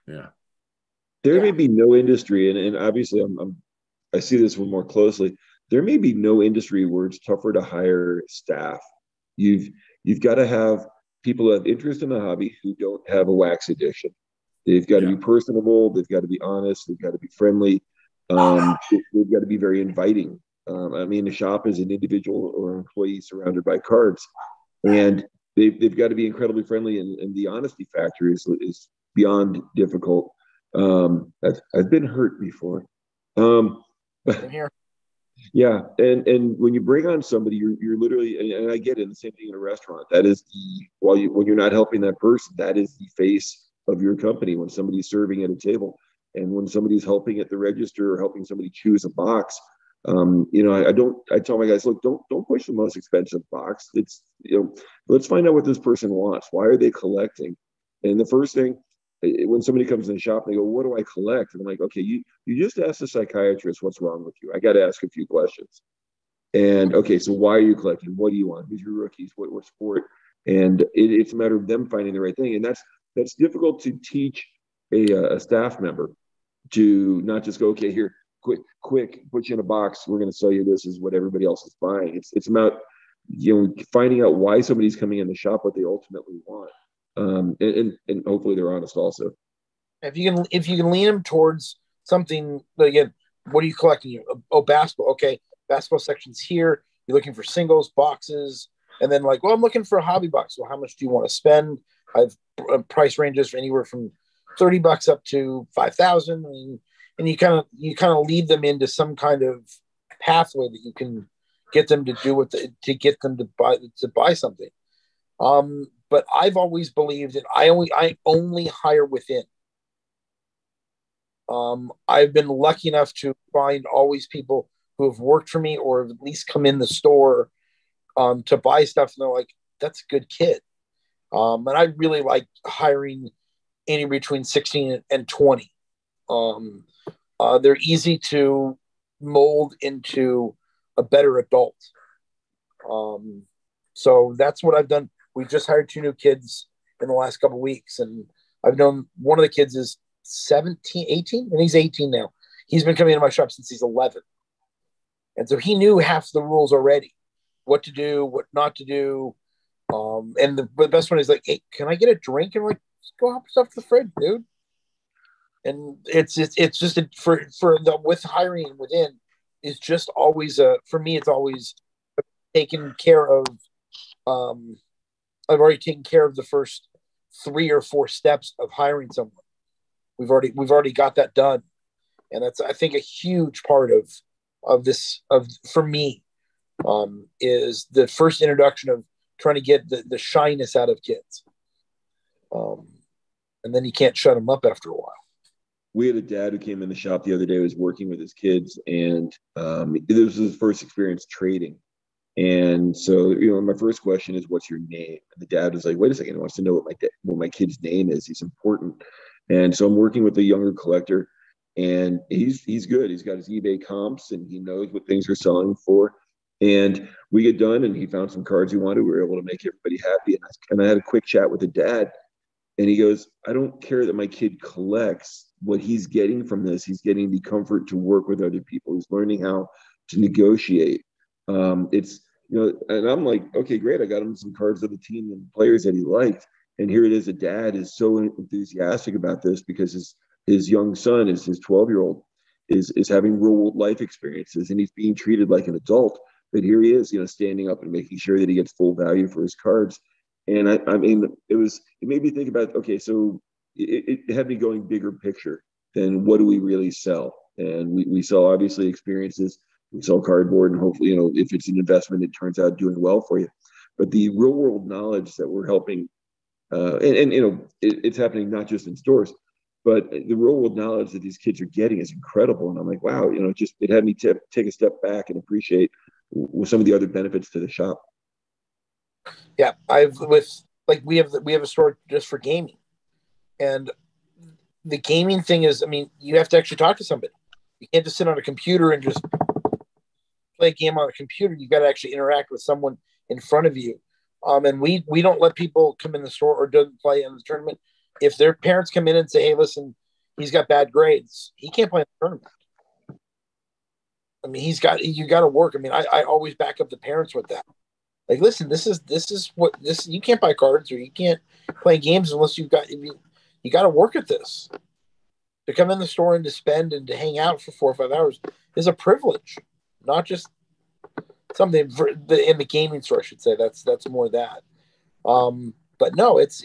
Yeah. There may be no industry, and obviously I see this one more closely. There may be no industry where it's tougher to hire staff. You've got to have people who have interest in the hobby who don't have a wax addiction. They've got to be personable. They've got to be honest. They've got to be friendly. They've got to be very inviting. A shop is an individual or employee surrounded by cards, and they've got to be incredibly friendly. And the honesty factor is beyond difficult. I've been hurt before. Yeah, and when you bring on somebody, you're literally, and I get it, the same thing in a restaurant. That is when you're not helping that person, that is the face of your company. When somebody's serving at a table, and when somebody's helping at the register or helping somebody choose a box, I tell my guys, look, don't push the most expensive box. It's let's find out what this person wants. Why are they collecting? And the first thing, when somebody comes in the shop, they go, what do I collect? And I'm like, okay, you just asked the psychiatrist what's wrong with you. I got to ask a few questions. And okay, so why are you collecting? What do you want? Who's your rookies? What sport? And it's a matter of them finding the right thing. And that's difficult to teach a staff member to not just go, okay, here, quick, put you in a box. We're going to sell you this is what everybody else is buying. It's about, finding out why somebody's coming in the shop, what they ultimately want. And hopefully they're honest also. If you can lean them towards something, again, what are you collecting? Oh, basketball. Okay. basketball section's here. You're looking for singles, boxes, and then like, well, I'm looking for a hobby box. Well, how much do you want to spend? I've price ranges for anywhere from $30 up to 5,000, and you kind of lead them into some kind of pathway that you can get them to do to get them to buy something. But I've always believed that I only hire within. I've been lucky enough to find always people who have worked for me or have at least come in the store to buy stuff, and they're like, "That's a good kid." And I really like hiring anywhere between 16 and 20. They're easy to mold into a better adult. So that's what I've done. We've just hired 2 new kids in the last couple of weeks, and I've known one of the kids is 18, and he's 18 now. He's been coming into my shop since he's 11. And so he knew half the rules already, what to do, what not to do. And the best one is like, "Hey, can I get a drink?" And I'm like, "Just go help yourself to the fridge, dude." And it's just with hiring within is just always for me, it's always taken care of. I've already taken care of the first 3 or 4 steps of hiring someone. We've already got that done. And that's, I think, a huge part of this for me, is the first introduction of trying to get the shyness out of kids. And then you can't shut them up after a while. We had a dad who came in the shop the other day, was working with his kids, and this was his first experience trading. And so, my first question is, "What's your name?" And the dad was like, "Wait a second, he wants to know what my kid's name is. He's important." And so I'm working with a younger collector, and he's good. He's got his eBay comps, and he knows what things are selling for. And we get done, and he found some cards he wanted. We were able to make everybody happy. And I had a quick chat with the dad, and he goes, "I don't care that my kid collects. What he's getting from this, he's getting the comfort to work with other people. He's learning how to negotiate." And I'm like, okay, great. I got him some cards of the team and players that he liked. And here it is. A dad is so enthusiastic about this because his young son, his 12-year-old, is having real world life experiences, and he's being treated like an adult. But here he is, standing up and making sure that he gets full value for his cards. And I mean, it made me think about, okay, so it had me going bigger picture than what do we really sell? And we sell obviously experiences. We sell cardboard, and hopefully, if it's an investment, it turns out doing well for you. But the real world knowledge that we're helping, it's happening not just in stores, but the real world knowledge that these kids are getting is incredible. And I'm like, wow, it had me take a step back and appreciate some of the other benefits to the shop. Yeah, we have a store just for gaming, and the gaming thing is, I mean, you have to actually talk to somebody. You can't just sit on a computer and just play a game on a computer. You've got to actually interact with someone in front of you. And we don't let people come in the store or doesn't play in the tournament. If their parents come in and say, "Hey, listen, he's got bad grades, he can't play in the tournament." I mean, you got to work. I mean, I always back up the parents with that. Like, listen, this is you can't buy cards or you can't play games unless you got to work at this. To come in the store and to spend and to hang out for 4 or 5 hours is a privilege, not just something in the gaming store, I should say. That's more that. But no, it's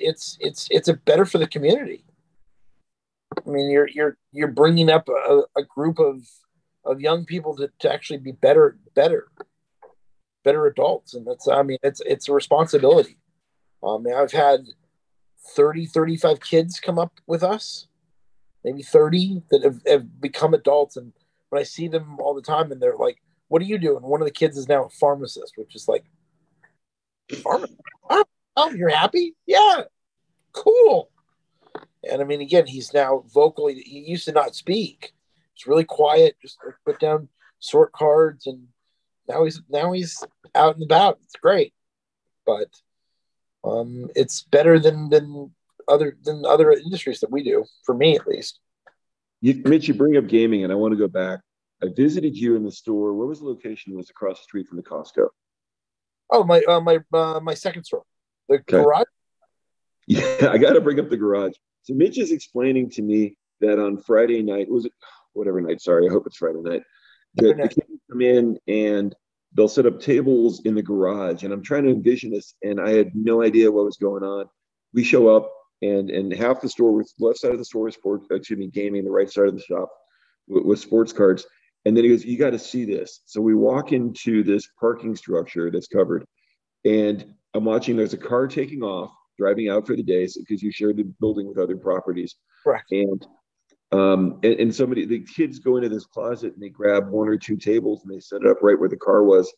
a better for the community. I mean, you're bringing up a group of young people to actually be better adults, and it's a responsibility. I've had 35 kids come up with us, maybe 30 that have become adults, and when I see them all the time, and they're like, "What do you do?" And one of the kids is now a pharmacist, which is like, "Pharmacist? Oh, you're happy? Yeah, cool." And I mean, again, he's now vocally. He used to not speak. He's really quiet, just like put down, sort cards, and now he's out and about. It's great, but it's better than other industries that we do. For me, at least. Mitch, you bring up gaming, and I want to go back. I visited you in the store. Where was the location? It was across the street from the Costco. Oh, my second store, the garage. Yeah, I got to bring up the garage. So Mitch is explaining to me that on Friday night, was it whatever night? Sorry, I hope it's Friday night. The kids come in and they'll set up tables in the garage, and I'm trying to envision this, and I had no idea what was going on. We show up, and half the store was left side of the store was gaming, the right side of the shop with sports cards. And then he goes, "You got to see this." So we walk into this parking structure that's covered, and I'm watching. There's a car taking off, driving out for the day, because you share the building with other properties. Correct. And somebody, the kids go into this closet and they grab one or two tables and they set it up right where the car was.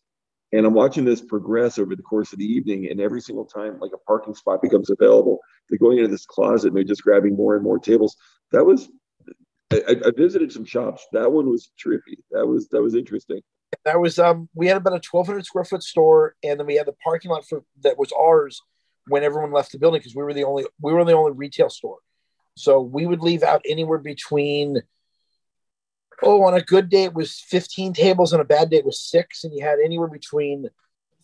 And I'm watching this progress over the course of the evening. And every single time, like, a parking spot becomes available, they're going into this closet and they're just grabbing more and more tables. That was, I visited some shops. That one was trippy. That was interesting. That was we had about a 1,200 square foot store, and then we had the parking lot that was ours when everyone left the building, because we were the only retail store. So we would leave out anywhere between, on a good day it was 15 tables, on a bad day it was 6, and you had anywhere between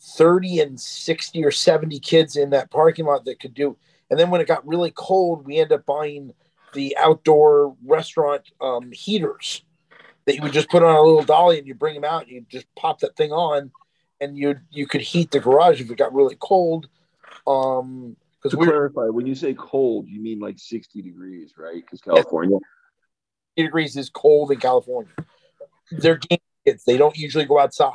30 and 60 or 70 kids in that parking lot that could do. And then when it got really cold, we ended up buying the outdoor restaurant heaters that you would just put on a little dolly, and you bring them out and you just pop that thing on, and you could heat the garage if it got really cold. To clarify, when you say cold, you mean like 60 degrees, right? Because California, 60 degrees is cold in California. They're game kids; they don't usually go outside.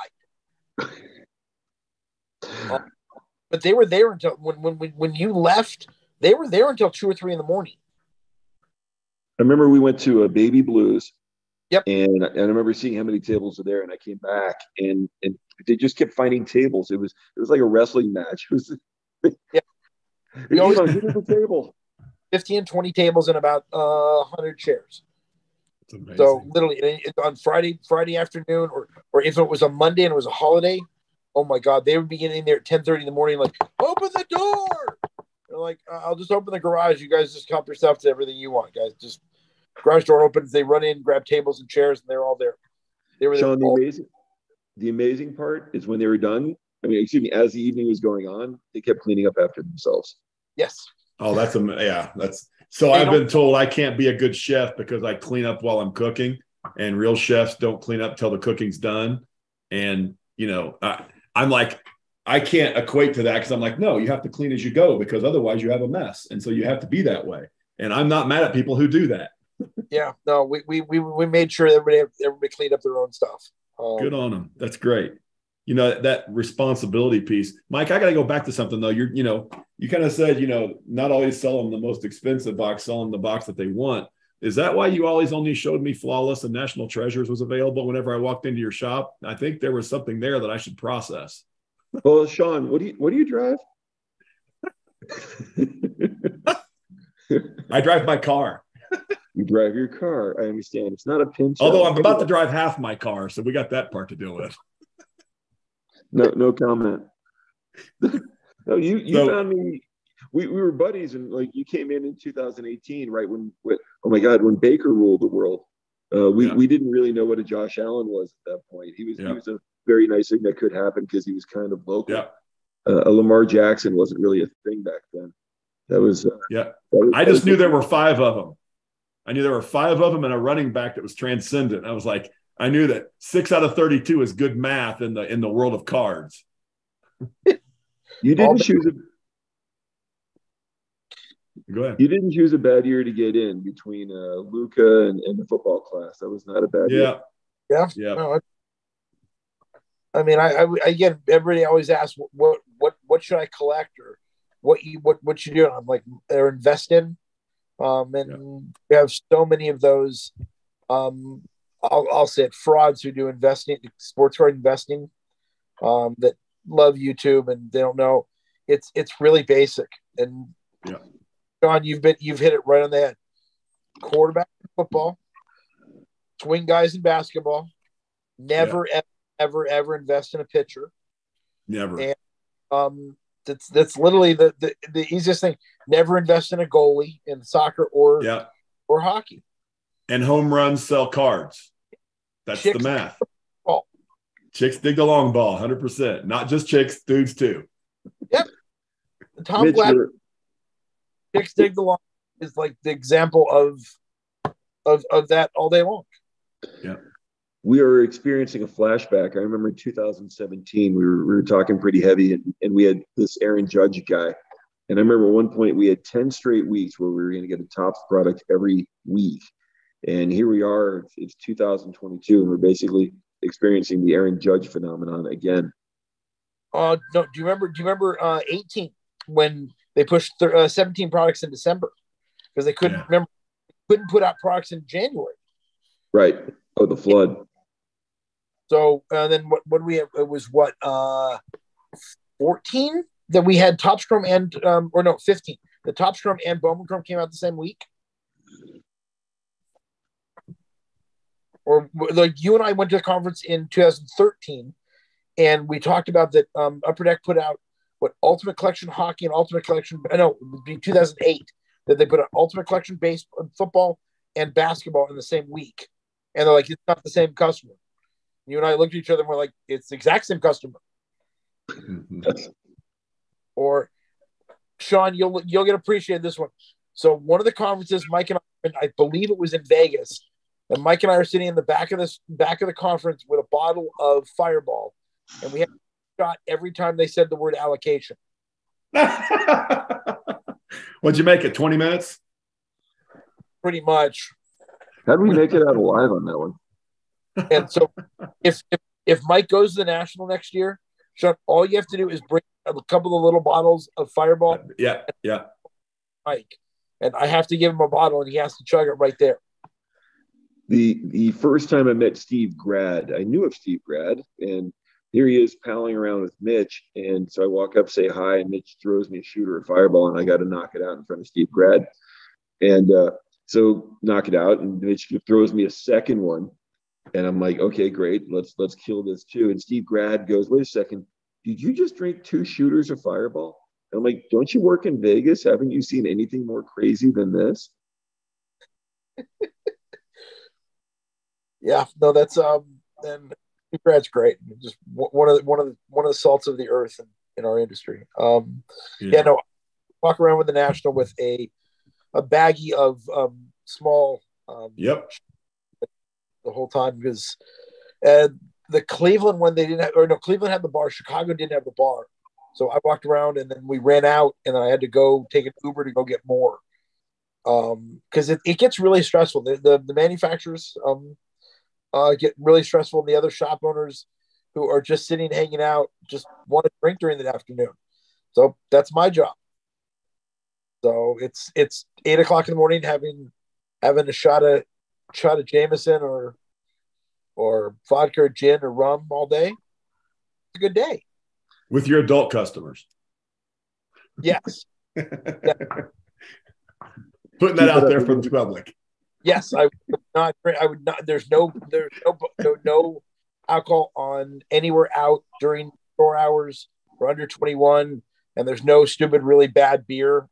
But they were there until when you left. They were there until 2 or 3 in the morning. I remember we went to a Baby Blues. Yep. And I remember seeing how many tables were there, and I came back, and they just kept finding tables. It was like a wrestling match. It was. Yeah. We always get to the table. 15, 20 tables and about 100 chairs. It's amazing. So literally on Friday afternoon, or if it was a Monday and it was a holiday, oh my God, they would be getting there at 10:30 in the morning, like, open the door. They're like, I'll just open the garage. You guys just help yourself to everything you want, guys. Just garage door opens. They run in, grab tables and chairs, and they're all there. They were Sean, there. The amazing part is when they were done. I mean, excuse me, as the evening was going on, they kept cleaning up after themselves. Yes. Oh, that's so. I've been told I can't be a good chef because I clean up while I'm cooking, and real chefs don't clean up till the cooking's done. And I'm like, I can't equate to that, because I'm like, no, you have to clean as you go, because otherwise you have a mess, and so you have to be that way. And I'm not mad at people who do that. Yeah, no, we made sure everybody cleaned up their own stuff. Good on them. That's great. That responsibility piece. Mike, I got to go back to something though. You kind of said, not always sell them the most expensive box, sell them the box that they want. Is that why you always only showed me Flawless and National Treasures was available whenever I walked into your shop? I think there was something there that I should process. Well, Sean, what do you drive? I drive my car. You drive your car. I understand. It's not a pinch. Although I'm about to drive half my car, so we got that part to deal with. No comment. No, you found me. We were buddies, and like, you came in 2018, right when oh my God, when Baker ruled the world. We didn't really know what a Josh Allen was at that point. He was a very nice thing that could happen because he was kind of local. Yeah. A Lamar Jackson wasn't really a thing back then. That was I just knew there were 5 of them. I knew there were 5 of them and a running back that was transcendent. I was like, I knew that 6 out of 32 is good math in the world of cards. You didn't choose Go ahead. You didn't choose a bad year to get in between Luca and the football class. That was not a bad year. Yeah. No, I mean, I again, everybody always asks what should I collect, or what you do. I'm like, they're invest in. We have so many of those. I'll say it, frauds who do investing, sports card investing, that love YouTube and they don't know. It's really basic. And John, you've hit it right on the head. Quarterback in football, swing guys in basketball. Never ever invest in a pitcher. Never. And that's literally the easiest thing. Never invest in a goalie in soccer or hockey. And home runs sell cards. That's the math. Chicks dig the long ball, 100%. Not just chicks, dudes too. Yep. Tom Gladden, chicks dig the long is like the example of that all day long. Yeah. we are experiencing a flashback. I remember in 2017, we were talking pretty heavy, and we had this Aaron Judge guy. And I remember at one point we had 10 straight weeks where we were going to get a Topps product every week. And here we are, it's 2022, and we're basically experiencing the Aaron Judge phenomenon again. No, do you remember 18 when they pushed 17 products in December because they couldn't put out products in January. Right. Oh, the flood. So then what we have, it was 14 that we had Topps Chrome and 15. The Topps Chrome and Bowman Chrome came out the same week. Or like you and I went to a conference in 2013 and we talked about that Upper Deck put out Ultimate Collection Hockey and Ultimate Collection, it would be 2008, that they put out Ultimate Collection baseball, football, and basketball in the same week. And they're like, it's not the same customer. You and I looked at each other and we're like, it's the exact same customer. Or Sean, you'll get appreciated this one. So one of the conferences, Mike and I believe it was in Vegas, and Mike and I are sitting in the back of the conference with a bottle of Fireball, and we had a shot every time they said the word allocation. What'd you make it? 20 minutes? Pretty much. How did we make it out alive on that one? And so if Mike goes to the National next year, Sean, all you have to do is bring a couple of little bottles of Fireball. Yeah. Mike. And I have to give him a bottle and he has to chug it right there. The first time I met Steve Grad, I knew of Steve Grad, and here he is palling around with Mitch. And so I walk up, say hi, and Mitch throws me a shooter of Fireball, and I got to knock it out in front of Steve Grad. And so knock it out, and Mitch throws me a second one. And I'm like, okay, great. Let's kill this too. And Steve Grad goes, wait a second. Did you just drink 2 shooters of Fireball? And I'm like, don't you work in Vegas? Haven't you seen anything more crazy than this? Yeah, no, that's and Steve Grad's great. Just one of the salts of the earth in our industry. Walk around with the National with a baggie of small. Yep. The whole time because the Cleveland one they didn't have, Cleveland had the bar. Chicago didn't have the bar, so I walked around and then we ran out and then I had to go take an Uber to go get more because it gets really stressful. The manufacturers get really stressful, and the other shop owners who are just sitting hanging out just want to drink during the afternoon. So that's my job. So it's 8 o'clock in the morning having a shot of Jameson or vodka or gin or rum all day. It's a good day. With your adult customers. Yes. Yeah. Putting that out there for the public. Yes, I would not. There's no alcohol on anywhere out during store hours for under 21, and there's no stupid, really bad beer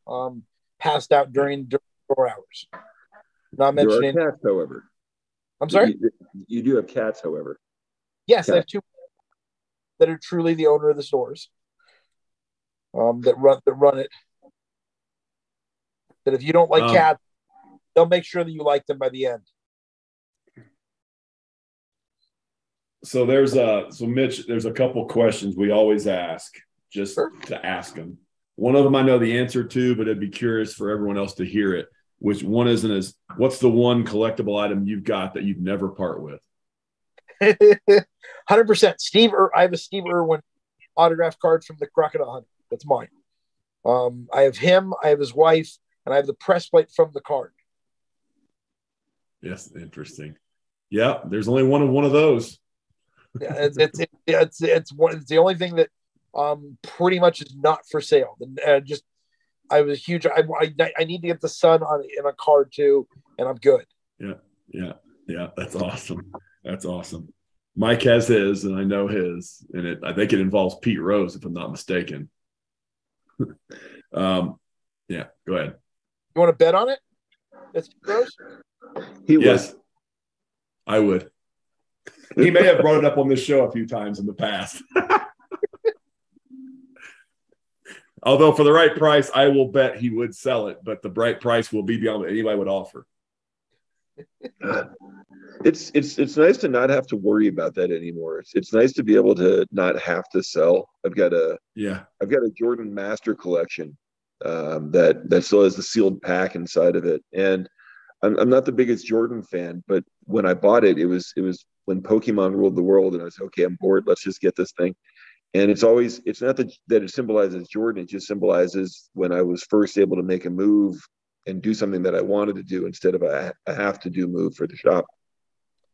passed out during store hours. Not mentioning. There are cats, however. I'm sorry? You do have cats, however. Yes, I have 2 that are truly the owner of the stores that run it. That if you don't like cats, they'll make sure that you like them by the end. So Mitch, there's a couple questions we always ask just to ask them. One of them I know the answer to, but I'd be curious for everyone else to hear it. Which one is what's the one collectible item you've got that you'd never part with? 100%. I have a Steve Irwin autograph card from the Crocodile Hunt. That's mine. I have him, I have his wife, and I have the press plate from the card. Yes, interesting. Yeah, there's only one of those. Yeah, it's the only thing that pretty much is not for sale. I was huge. I need to get the sun in a card too, and I'm good. Yeah. That's awesome. Mike has his, and I know his, and I think it involves Pete Rose, if I'm not mistaken. Yeah, go ahead. You want to bet on it? That's Pete Rose? Yes, I would. He may have brought it up on this show a few times in the past. Although for the right price, I will bet he would sell it, but the right price will be beyond what anybody would offer. It's nice to not have to worry about that anymore. It's nice to be able to not have to sell. I've got a Jordan Master collection that still has the sealed pack inside of it, and I'm not the biggest Jordan fan, but when I bought it, it was when Pokemon ruled the world, and I was okay. I'm bored. Let's just get this thing. And it's not that it symbolizes Jordan. It just symbolizes when I was first able to make a move and do something that I wanted to do instead of a have to do move for the shop.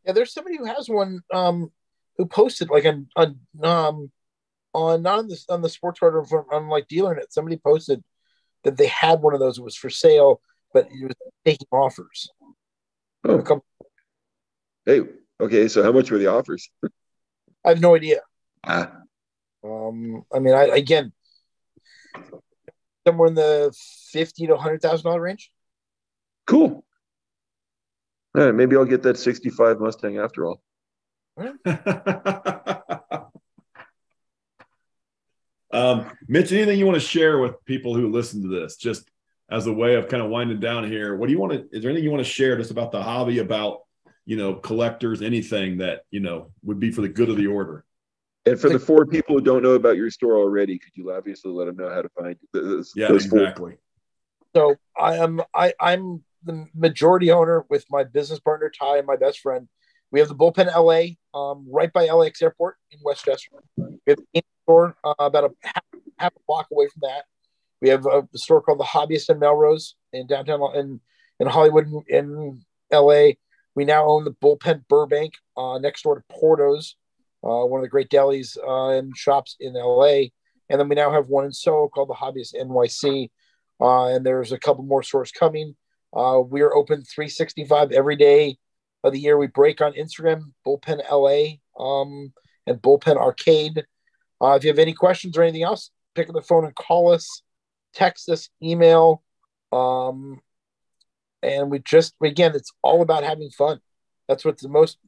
Yeah, there's somebody who has one who posted like on not on the sports card or on like DealerNet. Somebody posted that they had one of those. It was for sale, but it was taking offers. Oh. Hey, okay. So how much were the offers? I have no idea. Ah. I mean, again, somewhere in the $50,000 to $100,000 range. Cool. All right, maybe I'll get that 65 Mustang after all. Mitch, anything you want to share with people who listen to this, just as a way of kind of winding down here? What do you want to? Is there anything you want to share just about the hobby, about collectors, anything that would be for the good of the order? And for the 4 people who don't know about your store already, could you obviously let them know how to find those? Yeah, exactly. 4? So I'm the majority owner with my business partner Ty and my best friend. We have the Bullpen LA, right by LAX Airport in Westchester. We have a store about a half a block away from that. We have a store called the Hobbyist in Melrose in downtown in Hollywood in LA. We now own the Bullpen Burbank next door to Porto's, one of the great delis and shops in LA. And then we now have one in Soho called the Hobbyist NYC. And there's a couple more stores coming. We are open 365 every day of the year. We break on Instagram, Bullpen LA, and Bullpen Arcade. If you have any questions or anything else, pick up the phone and call us, text us, email. And it's all about having fun. That's what the most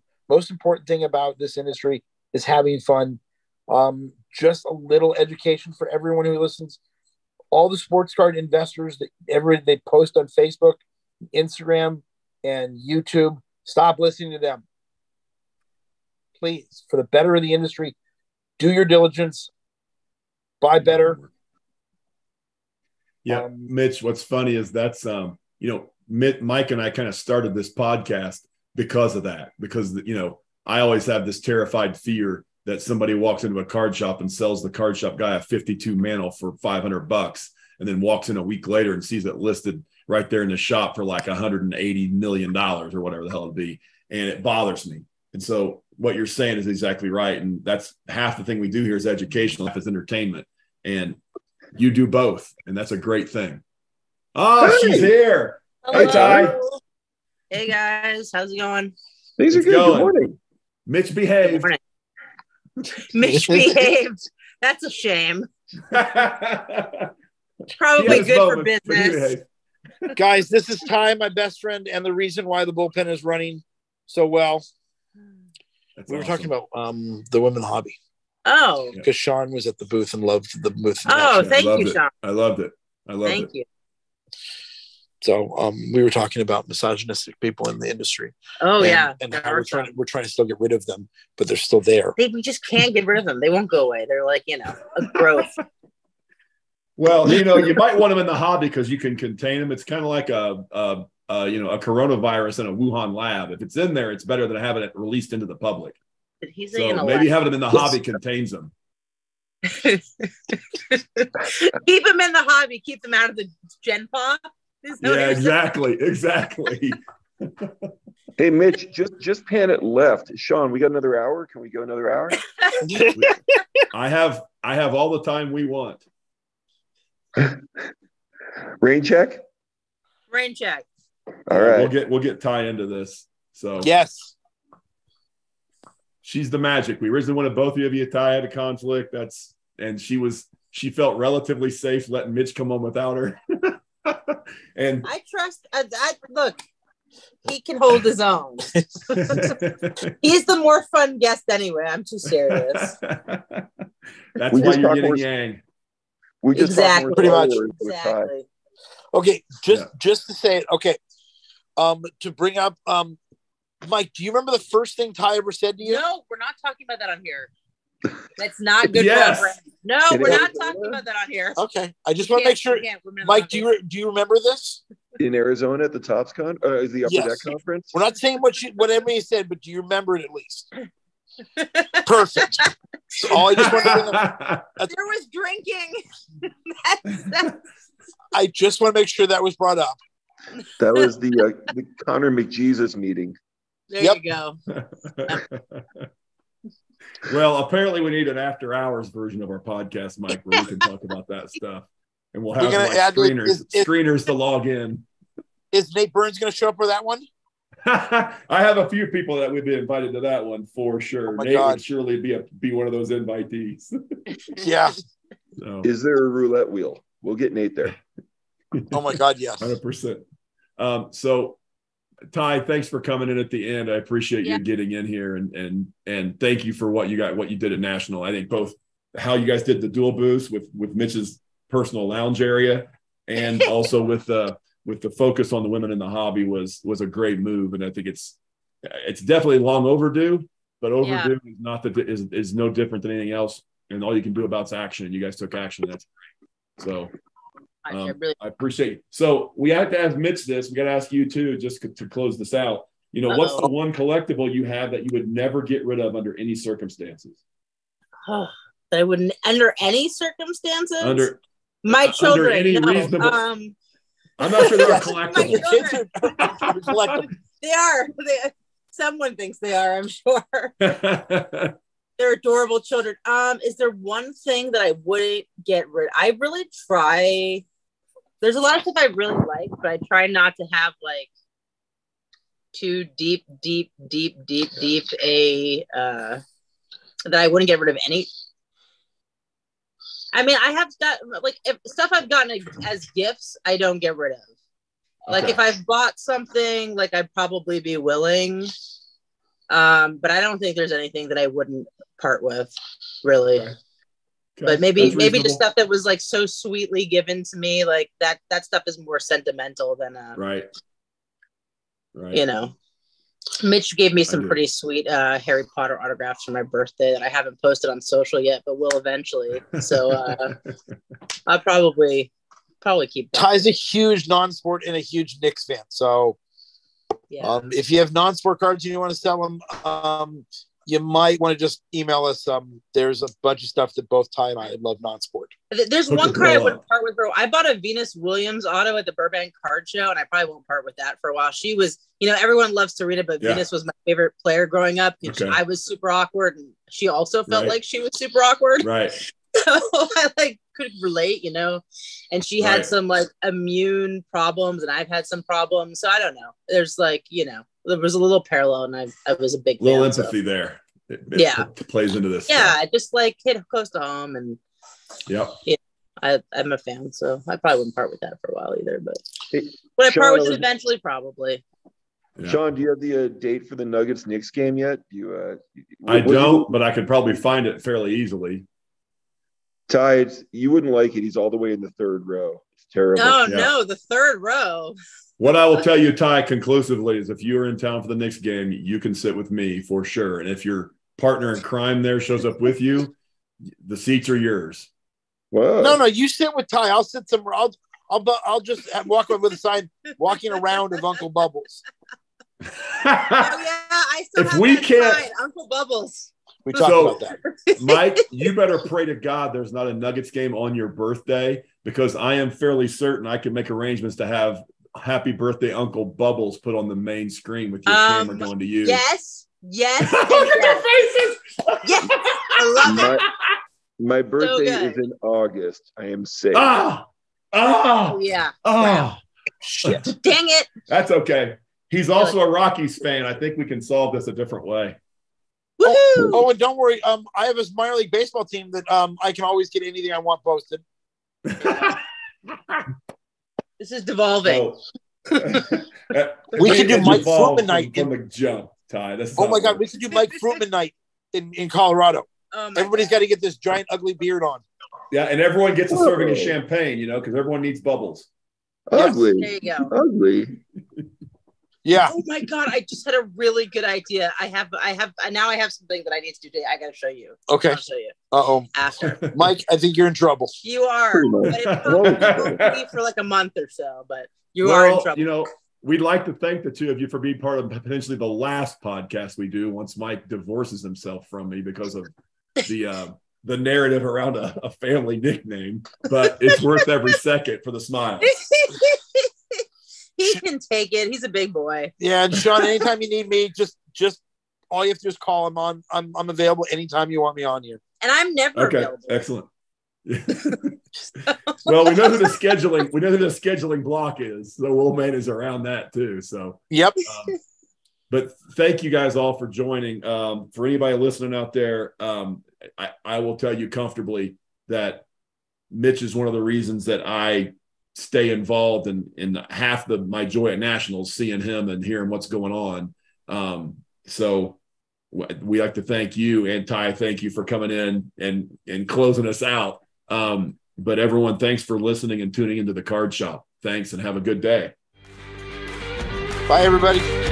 important thing about this industry is, having fun. Just a little education for everyone who listens. All the sports card investors that they post on Facebook, Instagram, and YouTube, stop listening to them. Please, for the better of the industry, do your diligence, buy better. Yeah, Mitch, what's funny is that's Mike and I kind of started this podcast because of that, because I always have this terrified fear that somebody walks into a card shop and sells the card shop guy a 52 mantle for $500 and then walks in a week later and sees it listed right there in the shop for like $180 million or whatever the hell it'd be. And it bothers me. And so what you're saying is exactly right. And that's half the thing we do here is educational, half is entertainment. And you do both. And that's a great thing. Oh, hey. She's here. Hello. Hey, Ty. Hey, guys. How's it going? Things are good. Good morning. Mitch behaved. Mitch behaved. That's a shame. Probably good for business. Guys, this is Ty, my best friend, and the reason why the Bullpen is running so well. We were talking about the women hobby. Oh. Because Sean was at the booth and loved the booth. Oh, thank you, Sean. I loved it. Thank you. So we were talking about misogynistic people in the industry. Oh, yeah. And how we're trying to still get rid of them, but they're still there. We just can't get rid of them. They won't go away. They're like, a growth. Well, you might want them in the hobby because you can contain them. It's kind of like a coronavirus in a Wuhan lab. If it's in there, it's better than having it released into the public. So maybe having them in the hobby contains them. Keep them in the hobby. Keep them out of the Gen Pop. Exactly. Hey, Mitch, just pan it left. Sean, we got another hour. Can we go another hour? I have all the time we want. Rain check. All right. We'll get Ty into this. So yes, she's the magic. We originally wanted both of you. Ty had a conflict. She felt relatively safe letting Mitch come on without her. And I trust. Look, he can hold his own. He's the more fun guest anyway. I'm too serious. That's why you're yin and yang. We just exactly. Pretty much. Mike, do you remember the first thing Ty ever said to you? No, we're not talking about that on here. That's not good Yes. for our brand. No, we're not talking about that on here. Okay. I just want to make sure. Mike, do you remember this? In Arizona at the TopsCon? The Upper Deck Conference? We're not saying what everybody said, but do you remember it at least? Perfect. All I just wanted to bring up. There was drinking. I just want to make sure that was brought up. That was the Connor McJesus meeting. There you go. Well, apparently we need an after-hours version of our podcast, Mike, where we can talk about that stuff. And we'll have screeners to log in. Is Nate Burns going to show up for that one? I have a few people that would be invited to that one for sure. Nate would surely be one of those invitees. Yeah. So. Is there a roulette wheel? We'll get Nate there. Oh my God, yes. 100%. So Ty, thanks for coming in at the end. I appreciate you getting in here and thank you for what you did at National. I think both how you guys did the dual booths with Mitch's personal lounge area and also with the focus on the women in the hobby was a great move. And I think it's definitely long overdue, but overdue is not is no different than anything else. And all you can do about is action. And you guys took action. That's great. So I appreciate it. So we have to ask Mitch this. We got to ask you too, just to close this out. You know, what's the one collectible you have that you would never get rid of under any circumstances? That I wouldn't under any circumstances. Under my children. Under any reasonable. I'm not sure they're collectible. They are. Someone thinks they are. I'm sure. They're adorable children. Is there one thing that I wouldn't get rid? I really try. There's a lot of stuff I really like, but I try not to have like too deep that I wouldn't get rid of any. I mean, I have got like if stuff I've gotten as gifts, I don't get rid of. Like if I've bought something, like I'd probably be willing. But I don't think there's anything that I wouldn't part with, really. Okay. But maybe just stuff that was like so sweetly given to me, like that stuff is more sentimental than right. You know. Mitch gave me some pretty sweet Harry Potter autographs for my birthday that I haven't posted on social yet, but will eventually. So I'll probably keep that. Ty's a huge non-sport and a huge Knicks fan, so if you have non-sport cards and you want to sell them, you might want to just email us. There's a bunch of stuff that both Ty and I love non-sport. There's one card I wouldn't part with her. I bought a Venus Williams auto at the Burbank Card Show, and I probably won't part with that for a while. She was, everyone loves Serena, but Venus was my favorite player growing up. I was super awkward, and she also felt like she was super awkward. Right. So I could relate, and she had some immune problems and I've had some problems. So I don't know. There's there was a little parallel and I was a big little empathy there. It plays into this. Yeah. Stuff. Just hit close to home and I'm a fan. So I probably wouldn't part with that for a while either, but would I part with it eventually? Probably. Yeah. Sean, do you have the date for the Nuggets Knicks game yet? I don't, but I could probably find it fairly easily. Ty, you wouldn't like it. He's all the way in the third row. It's terrible. No, the third row. What I will tell you, Ty, conclusively is if you're in town for the Knicks game, you can sit with me for sure. And if your partner in crime there shows up with you, the seats are yours. Whoa. No, you sit with Ty. I'll sit somewhere. I'll just walk with a sign, walking around of Uncle Bubbles. I still have that sign, Uncle Bubbles. We talked about that. Mike, you better pray to God there's not a Nuggets game on your birthday, because I am fairly certain I can make arrangements to have Happy Birthday Uncle Bubbles put on the main screen with your camera going to you. Yes. Look at their faces. Yes. I love it. My birthday is in August. I am safe. Yeah. Wow. Shit. Dang it. That's okay. He's also a Rockies fan. I think we can solve this a different way. Oh, and don't worry. I have a minor league baseball team that I can always get anything I want posted. This is devolving. We could do Mike Fruitman night from the jump, Ty. My God, we could do Mike Fruitman night in Colorado. Everybody's got to get this giant ugly beard on. Yeah, and everyone gets a serving of champagne, because everyone needs bubbles. Ugly. There you go. Ugly. Yeah. Oh my God. I just had a really good idea. I have something that I need to do today. I got to show you. Okay. I'll show you. Uh-oh. After. Mike, I think you're in trouble. You are. But it probably won't be for like a month or so, but you are in trouble. You know, we'd like to thank the two of you for being part of potentially the last podcast we do once Mike divorces himself from me because of the narrative around a family nickname, but it's worth every second for the smiles. He can take it. He's a big boy. Yeah, and Sean, anytime you need me, just all you have to do is call him on. I'm available anytime you want me on here. And I'm never available. Excellent. Well, we know who the scheduling block is. So Will Man is around that too. So yep. But thank you guys all for joining. For anybody listening out there, I will tell you comfortably that Mitch is one of the reasons that I stay involved in half my joy at Nationals, seeing him and hearing what's going on. So we like to thank you, and Ty, thank you for coming in and closing us out. But everyone, thanks for listening and tuning into the Card Shop. Thanks, and have a good day. Bye, everybody.